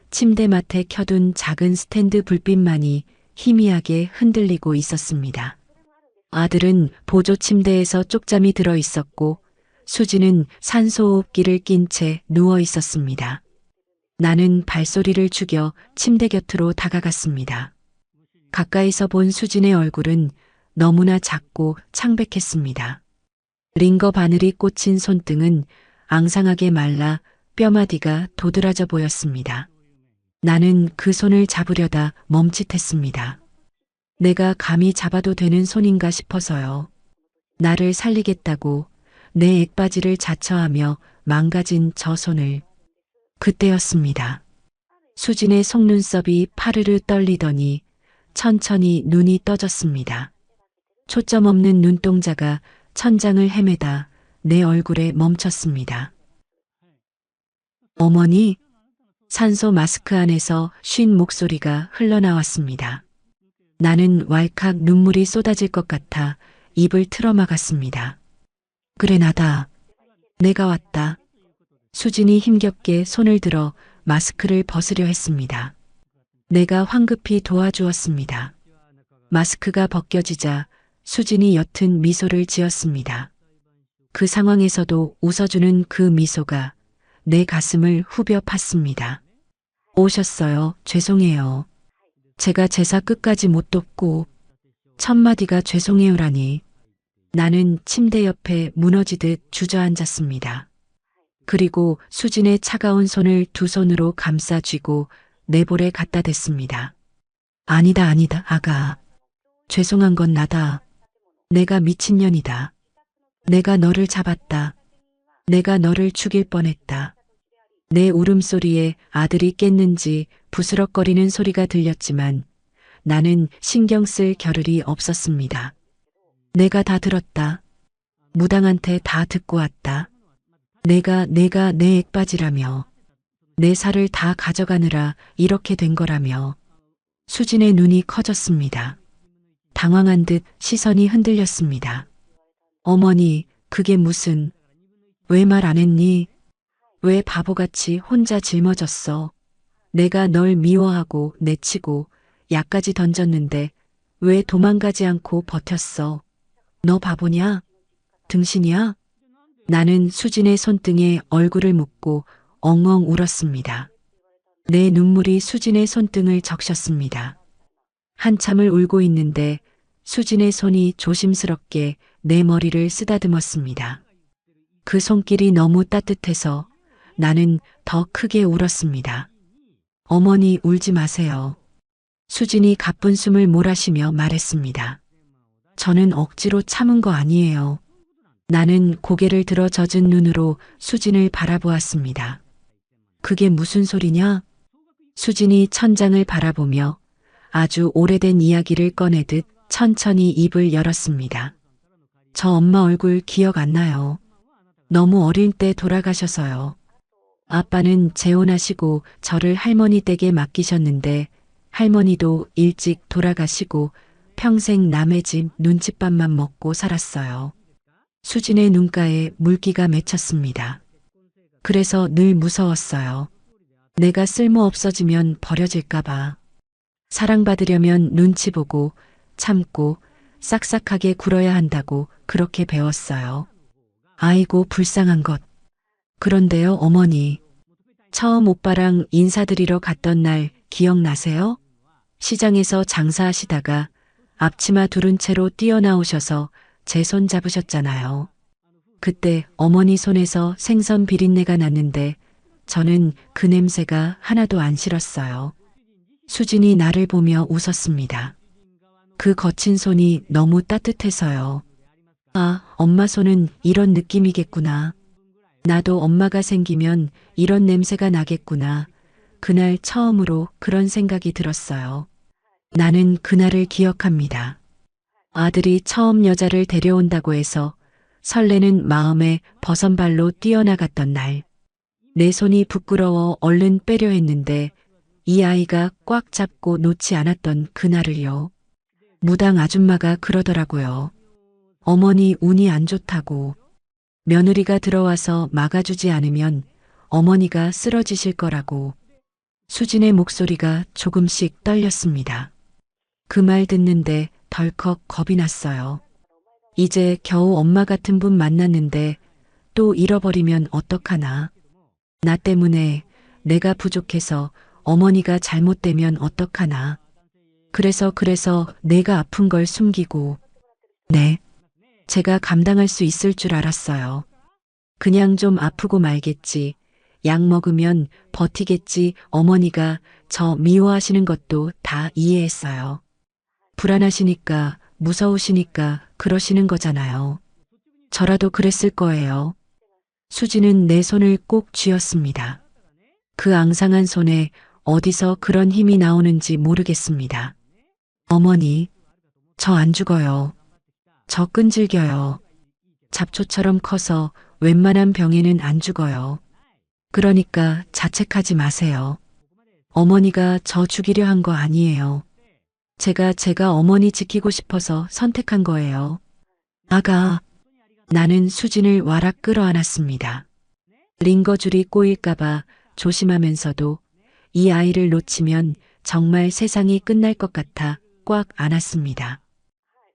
침대맡에 켜둔 작은 스탠드 불빛만이 희미하게 흔들리고 있었습니다. 아들은 보조 침대에서 쪽잠이 들어 있었고 수지는 산소호흡기를 낀 채 누워 있었습니다. 나는 발소리를 죽여 침대 곁으로 다가갔습니다. 가까이서 본 수진의 얼굴은 너무나 작고 창백했습니다. 링거 바늘이 꽂힌 손등은 앙상하게 말라 뼈마디가 도드라져 보였습니다. 나는 그 손을 잡으려다 멈칫했습니다. 내가 감히 잡아도 되는 손인가 싶어서요. 나를 살리겠다고 내 액바지를 자처하며 망가진 저 손을. 그때였습니다. 수진의 속눈썹이 파르르 떨리더니 천천히 눈이 떠졌습니다. 초점 없는 눈동자가 천장을 헤매다 내 얼굴에 멈췄습니다. 어머니? 산소 마스크 안에서 쉰 목소리가 흘러나왔습니다. 나는 왈칵 눈물이 쏟아질 것 같아 입을 틀어막았습니다. 그래 나다. 내가 왔다. 수진이 힘겹게 손을 들어 마스크를 벗으려 했습니다. 내가 황급히 도와주었습니다. 마스크가 벗겨지자 수진이 옅은 미소를 지었습니다. 그 상황에서도 웃어주는 그 미소가 내 가슴을 후벼 팠습니다. 오셨어요. 죄송해요. 제가 제사 끝까지 못 돕고 첫마디가 죄송해요라니. 나는 침대 옆에 무너지듯 주저앉았습니다. 그리고 수진의 차가운 손을 두 손으로 감싸 쥐고 내 볼에 갖다 댔습니다. 아니다 아가. 죄송한 건 나다. 내가 미친년이다. 내가 너를 잡았다. 내가 너를 죽일 뻔했다. 내 울음소리에 아들이 깼는지 부스럭거리는 소리가 들렸지만 나는 신경 쓸 겨를이 없었습니다. 내가 다 들었다. 무당한테 다 듣고 왔다. 내가 내 액바지라며. 내 살을 다 가져가느라 이렇게 된 거라며. 수진의 눈이 커졌습니다. 당황한 듯 시선이 흔들렸습니다. 어머니, 그게 무슨... 왜 말 안 했니? 왜 바보같이 혼자 짊어졌어? 내가 널 미워하고 내치고 약까지 던졌는데 왜 도망가지 않고 버텼어? 너 바보냐? 등신이야? 나는 수진의 손등에 얼굴을 묻고 엉엉 울었습니다. 내 눈물이 수진의 손등을 적셨습니다. 한참을 울고 있는데 수진의 손이 조심스럽게 내 머리를 쓰다듬었습니다. 그 손길이 너무 따뜻해서 나는 더 크게 울었습니다. 어머니 울지 마세요. 수진이 가쁜 숨을 몰아쉬며 말했습니다. 저는 억지로 참은 거 아니에요. 나는 고개를 들어 젖은 눈으로 수진을 바라보았습니다. 그게 무슨 소리냐? 수진이 천장을 바라보며 아주 오래된 이야기를 꺼내듯 천천히 입을 열었습니다. 저 엄마 얼굴 기억 안 나요. 너무 어릴 때 돌아가셔서요. 아빠는 재혼하시고 저를 할머니 댁에 맡기셨는데 할머니도 일찍 돌아가시고 평생 남의 집 눈칫밥만 먹고 살았어요. 수진의 눈가에 물기가 맺혔습니다. 그래서 늘 무서웠어요. 내가 쓸모 없어지면 버려질까봐. 사랑받으려면 눈치 보고 참고 싹싹하게 굴어야 한다고 그렇게 배웠어요. 아이고 불쌍한 것. 그런데요 어머니. 처음 오빠랑 인사드리러 갔던 날 기억나세요? 시장에서 장사하시다가 앞치마 두른 채로 뛰어나오셔서 제 손 잡으셨잖아요. 그때 어머니 손에서 생선 비린내가 났는데 저는 그 냄새가 하나도 안 싫었어요. 수진이 나를 보며 웃었습니다. 그 거친 손이 너무 따뜻해서요. 아, 엄마 손은 이런 느낌이겠구나. 나도 엄마가 생기면 이런 냄새가 나겠구나. 그날 처음으로 그런 생각이 들었어요. 나는 그날을 기억합니다. 아들이 처음 여자를 데려온다고 해서 설레는 마음에 버선발로 뛰어나갔던 날. 내 손이 부끄러워 얼른 빼려 했는데 이 아이가 꽉 잡고 놓지 않았던 그날을요. 무당 아줌마가 그러더라고요. 어머니 운이 안 좋다고. 며느리가 들어와서 막아주지 않으면 어머니가 쓰러지실 거라고. 수진의 목소리가 조금씩 떨렸습니다. 그 말 듣는데 덜컥 겁이 났어요. 이제 겨우 엄마 같은 분 만났는데 또 잃어버리면 어떡하나. 나 때문에 내가 부족해서 어머니가 잘못되면 어떡하나. 그래서 내가 아픈 걸 숨기고. 네. 제가 감당할 수 있을 줄 알았어요. 그냥 좀 아프고 말겠지. 약 먹으면 버티겠지. 어머니가 저 미워하시는 것도 다 이해했어요. 불안하시니까, 무서우시니까 그러시는 거잖아요. 저라도 그랬을 거예요. 수지는 내 손을 꼭 쥐었습니다. 그 앙상한 손에 어디서 그런 힘이 나오는지 모르겠습니다. 어머니, 저 안 죽어요. 저 끈질겨요. 잡초처럼 커서 웬만한 병에는 안 죽어요. 그러니까 자책하지 마세요. 어머니가 저 죽이려 한 거 아니에요. 제가 어머니 지키고 싶어서 선택한 거예요. 아가, 나는 수진을 와락 끌어안았습니다. 링거줄이 꼬일까봐 조심하면서도 이 아이를 놓치면 정말 세상이 끝날 것 같아 꽉 안았습니다.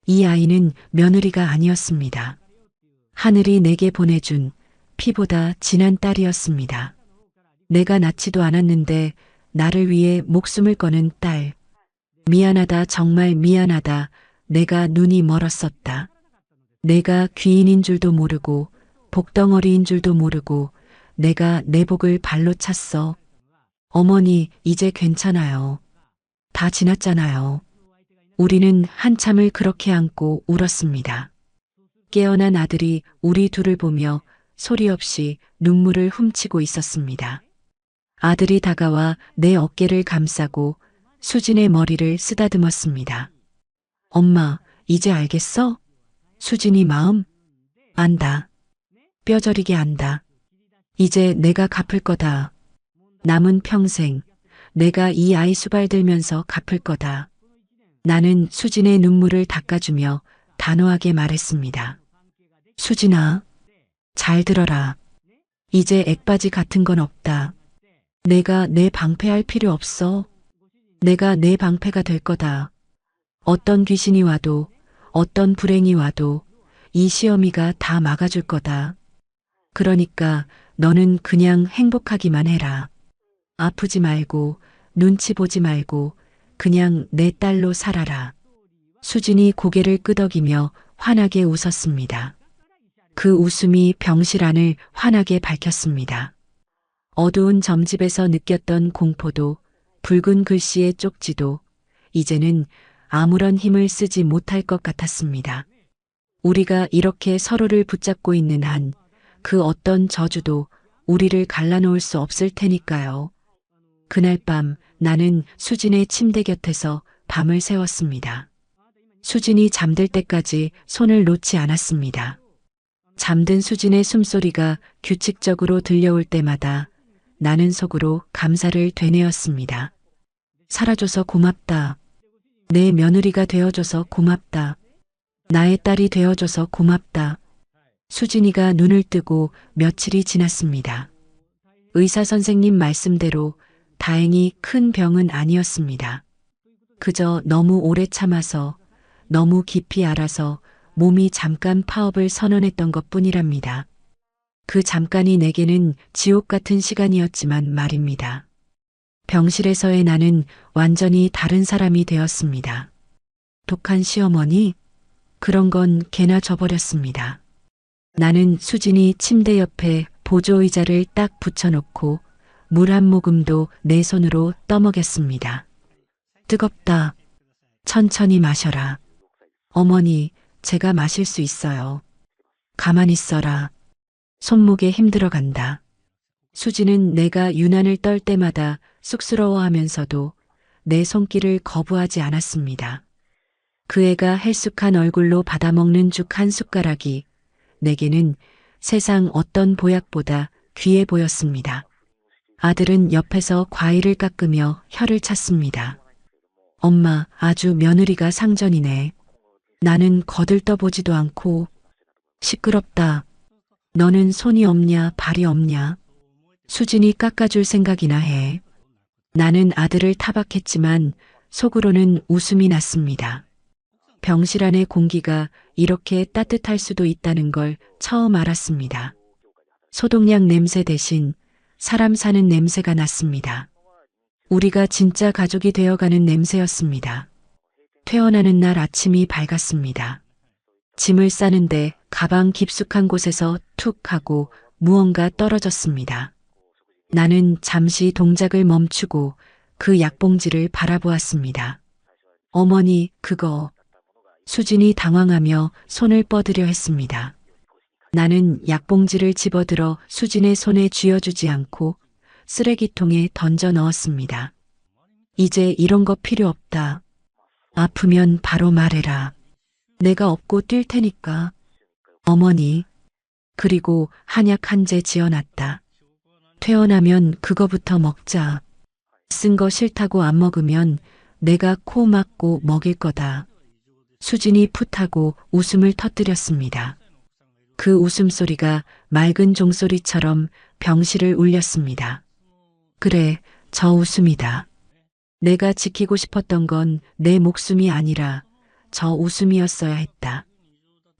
이 아이는 며느리가 아니었습니다. 하늘이 내게 보내준 피보다 진한 딸이었습니다. 내가 낳지도 않았는데 나를 위해 목숨을 거는 딸. 미안하다, 정말 미안하다. 내가 눈이 멀었었다. 내가 귀인인 줄도 모르고 복덩어리인 줄도 모르고 내가 내 복을 발로 찼어. 어머니, 이제 괜찮아요. 다 지났잖아요. 우리는 한참을 그렇게 안고 울었습니다. 깨어난 아들이 우리 둘을 보며 소리 없이 눈물을 훔치고 있었습니다. 아들이 다가와 내 어깨를 감싸고 수진의 머리를 쓰다듬었습니다. 엄마, 이제 알겠어? 수진이 마음 안다. 뼈저리게 안다. 이제 내가 갚을 거다. 남은 평생 내가 이 아이 수발 들면서 갚을 거다. 나는 수진의 눈물을 닦아주며 단호하게 말했습니다. 수진아, 잘 들어라. 이제 액바지 같은 건 없다. 내가 내 방패할 필요 없어. 내가 내 방패가 될 거다. 어떤 귀신이 와도 어떤 불행이 와도 이 시어미가 다 막아줄 거다. 그러니까 너는 그냥 행복하기만 해라. 아프지 말고 눈치 보지 말고 그냥 내 딸로 살아라. 수진이 고개를 끄덕이며 환하게 웃었습니다. 그 웃음이 병실 안을 환하게 밝혔습니다. 어두운 점집에서 느꼈던 공포도 붉은 글씨의 쪽지도 이제는 아무런 힘을 쓰지 못할 것 같았습니다. 우리가 이렇게 서로를 붙잡고 있는 한 그 어떤 저주도 우리를 갈라놓을 수 없을 테니까요. 그날 밤 나는 수진의 침대 곁에서 밤을 새웠습니다. 수진이 잠들 때까지 손을 놓지 않았습니다. 잠든 수진의 숨소리가 규칙적으로 들려올 때마다 나는 속으로 감사를 되뇌었습니다. 살아줘서 고맙다. 내 며느리가 되어줘서 고맙다. 나의 딸이 되어줘서 고맙다. 수진이가 눈을 뜨고 며칠이 지났습니다. 의사 선생님 말씀대로 다행히 큰 병은 아니었습니다. 그저 너무 오래 참아서 너무 깊이 알아서 몸이 잠깐 파업을 선언했던 것뿐이랍니다. 그 잠깐이 내게는 지옥 같은 시간이었지만 말입니다. 병실에서의 나는 완전히 다른 사람이 되었습니다. 독한 시어머니? 그런 건 개나 줘버렸습니다. 나는 수진이 침대 옆에 보조의자를 딱 붙여놓고 물 한 모금도 내 손으로 떠먹였습니다. 뜨겁다. 천천히 마셔라. 어머니, 제가 마실 수 있어요. 가만히 있어라. 손목에 힘들어간다. 수지는 내가 유난을 떨 때마다 쑥스러워하면서도 내 손길을 거부하지 않았습니다. 그 애가 헬쑥한 얼굴로 받아먹는 죽 한 숟가락이 내게는 세상 어떤 보약보다 귀해 보였습니다. 아들은 옆에서 과일을 깎으며 혀를 찼습니다. 엄마, 아주 며느리가 상전이네. 나는 거들떠보지도 않고. 시끄럽다. 너는 손이 없냐 발이 없냐. 수진이 깎아줄 생각이나 해. 나는 아들을 타박했지만 속으로는 웃음이 났습니다. 병실 안의 공기가 이렇게 따뜻할 수도 있다는 걸 처음 알았습니다. 소독약 냄새 대신 사람 사는 냄새가 났습니다. 우리가 진짜 가족이 되어가는 냄새였습니다. 퇴원하는 날 아침이 밝았습니다. 짐을 싸는데 가방 깊숙한 곳에서 툭 하고 무언가 떨어졌습니다. 나는 잠시 동작을 멈추고 그 약봉지를 바라보았습니다. 어머니, 그거. 수진이 당황하며 손을 뻗으려 했습니다. 나는 약봉지를 집어들어 수진의 손에 쥐어주지 않고 쓰레기통에 던져 넣었습니다. 이제 이런 거 필요 없다. 아프면 바로 말해라. 내가 업고 뛸 테니까. 어머니. 그리고 한약 한 재 지어놨다. 퇴원하면 그거부터 먹자. 쓴 거 싫다고 안 먹으면 내가 코 막고 먹일 거다. 수진이 풋하고 웃음을 터뜨렸습니다. 그 웃음소리가 맑은 종소리처럼 병실을 울렸습니다. 그래, 저 웃음이다. 내가 지키고 싶었던 건 내 목숨이 아니라 저 웃음이었어야 했다.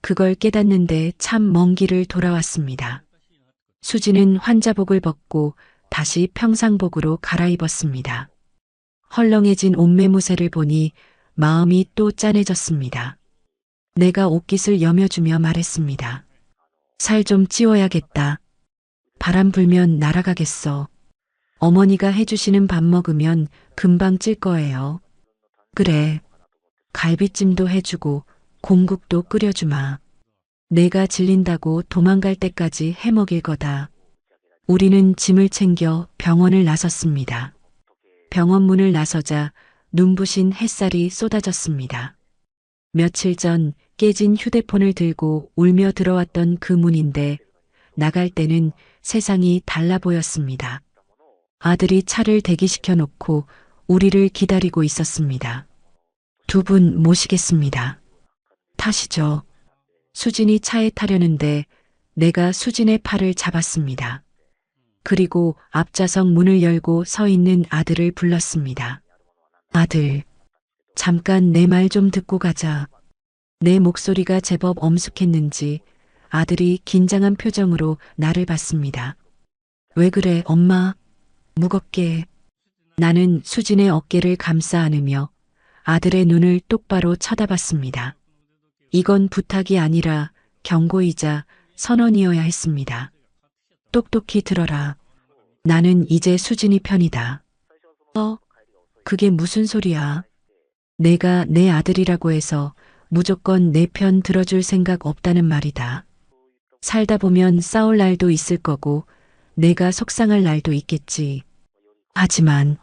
그걸 깨닫는데 참 먼 길을 돌아왔습니다. 수지는 환자복을 벗고 다시 평상복으로 갈아입었습니다. 헐렁해진 옷매무새를 보니 마음이 또 짠해졌습니다. 내가 옷깃을 여며주며 말했습니다. 살 좀 찌워야겠다. 바람 불면 날아가겠어. 어머니가 해주시는 밥 먹으면 금방 찔 거예요. 그래. 갈비찜도 해주고 공국도 끓여주마. 내가 질린다고 도망갈 때까지 해먹일 거다. 우리는 짐을 챙겨 병원을 나섰습니다. 병원 문을 나서자 눈부신 햇살이 쏟아졌습니다. 며칠 전 깨진 휴대폰을 들고 울며 들어왔던 그 문인데 나갈 때는 세상이 달라 보였습니다. 아들이 차를 대기시켜 놓고 우리를 기다리고 있었습니다. 두 분 모시겠습니다. 타시죠. 수진이 차에 타려는데 내가 수진의 팔을 잡았습니다. 그리고 앞좌석 문을 열고 서 있는 아들을 불렀습니다. 아들, 잠깐 내 말 좀 듣고 가자. 내 목소리가 제법 엄숙했는지 아들이 긴장한 표정으로 나를 봤습니다. 왜 그래, 엄마? 무겁게. 나는 수진의 어깨를 감싸 안으며 아들의 눈을 똑바로 쳐다봤습니다. 이건 부탁이 아니라 경고이자 선언이어야 했습니다. 똑똑히 들어라. 나는 이제 수진이 편이다. 그게 무슨 소리야? 내가 내 아들이라고 해서 무조건 내 편 들어줄 생각 없다는 말이다. 살다 보면 싸울 날도 있을 거고 내가 속상할 날도 있겠지. 하지만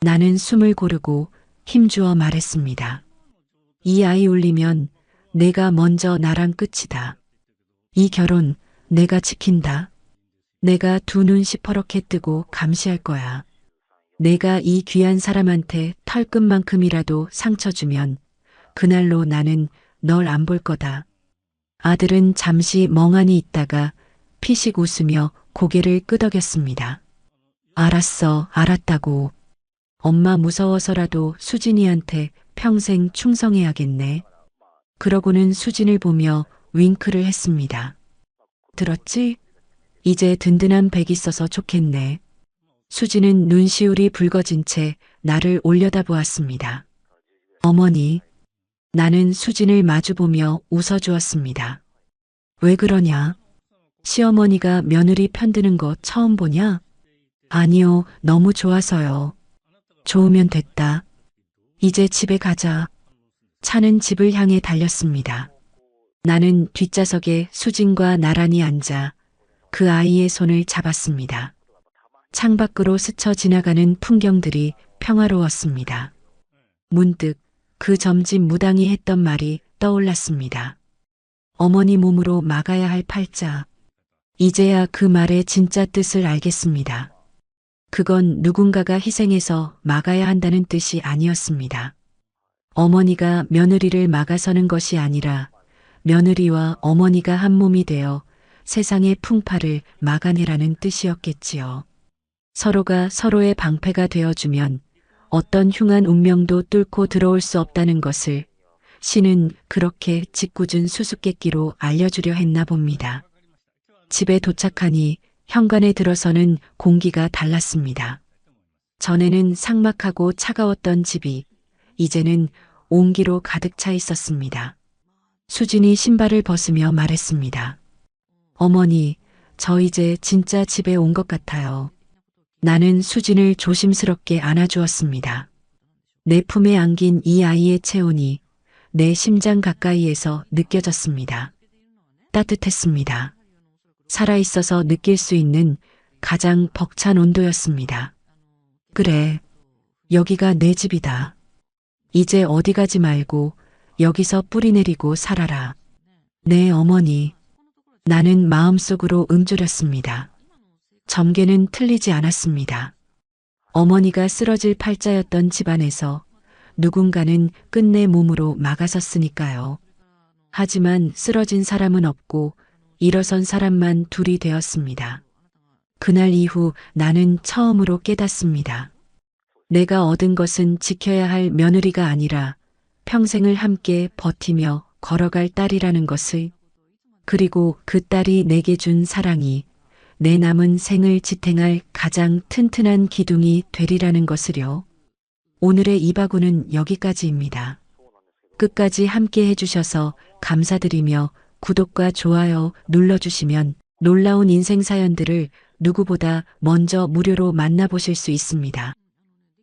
나는 숨을 고르고 힘주어 말했습니다. 이 아이 울리면 내가 먼저 나랑 끝이다. 이 결혼 내가 지킨다. 내가 두 눈 시퍼렇게 뜨고 감시할 거야. 내가 이 귀한 사람한테 털끝만큼이라도 상처 주면 그날로 나는 널 안 볼 거다. 아들은 잠시 멍하니 있다가 피식 웃으며 고개를 끄덕였습니다. 알았어, 알았다고. 엄마 무서워서라도 수진이한테 평생 충성해야겠네. 그러고는 수진을 보며 윙크를 했습니다. 들었지? 이제 든든한 백 있어서 좋겠네. 수진은 눈시울이 붉어진 채 나를 올려다보았습니다. 어머니, 나는 수진을 마주보며 웃어주었습니다. 왜 그러냐? 시어머니가 며느리 편드는 거 처음 보냐? 아니요, 너무 좋아서요. 좋으면 됐다. 이제 집에 가자. 차는 집을 향해 달렸습니다. 나는 뒷좌석에 수진과 나란히 앉아 그 아이의 손을 잡았습니다. 창밖으로 스쳐 지나가는 풍경들이 평화로웠습니다. 문득 그 점집 무당이 했던 말이 떠올랐습니다. 어머니 몸으로 막아야 할 팔자. 이제야 그 말의 진짜 뜻을 알겠습니다. 그건 누군가가 희생해서 막아야 한다는 뜻이 아니었습니다. 어머니가 며느리를 막아서는 것이 아니라 며느리와 어머니가 한 몸이 되어 세상의 풍파를 막아내라는 뜻이었겠지요. 서로가 서로의 방패가 되어주면 어떤 흉한 운명도 뚫고 들어올 수 없다는 것을 신은 그렇게 짓궂은 수수께끼로 알려주려 했나 봅니다. 집에 도착하니 현관에 들어서는 공기가 달랐습니다. 전에는 삭막하고 차가웠던 집이 이제는 온기로 가득 차 있었습니다. 수진이 신발을 벗으며 말했습니다. 어머니, 저 이제 진짜 집에 온 것 같아요. 나는 수진을 조심스럽게 안아주었습니다. 내 품에 안긴 이 아이의 체온이 내 심장 가까이에서 느껴졌습니다. 따뜻했습니다. 살아있어서 느낄 수 있는 가장 벅찬 온도였습니다. 그래, 여기가 내 집이다. 이제 어디 가지 말고 여기서 뿌리 내리고 살아라. 네, 어머니. 나는 마음속으로 움츠렸습니다. 점괘는 틀리지 않았습니다. 어머니가 쓰러질 팔자였던 집안에서 누군가는 끝내 몸으로 막아섰으니까요. 하지만 쓰러진 사람은 없고 일어선 사람만 둘이 되었습니다. 그날 이후 나는 처음으로 깨닫습니다. 내가 얻은 것은 지켜야 할 며느리가 아니라 평생을 함께 버티며 걸어갈 딸이라는 것을, 그리고 그 딸이 내게 준 사랑이 내 남은 생을 지탱할 가장 튼튼한 기둥이 되리라는 것을요. 오늘의 이바구는 여기까지입니다. 끝까지 함께 해주셔서 감사드리며 구독과 좋아요 눌러주시면 놀라운 인생 사연들을 누구보다 먼저 무료로 만나보실 수 있습니다.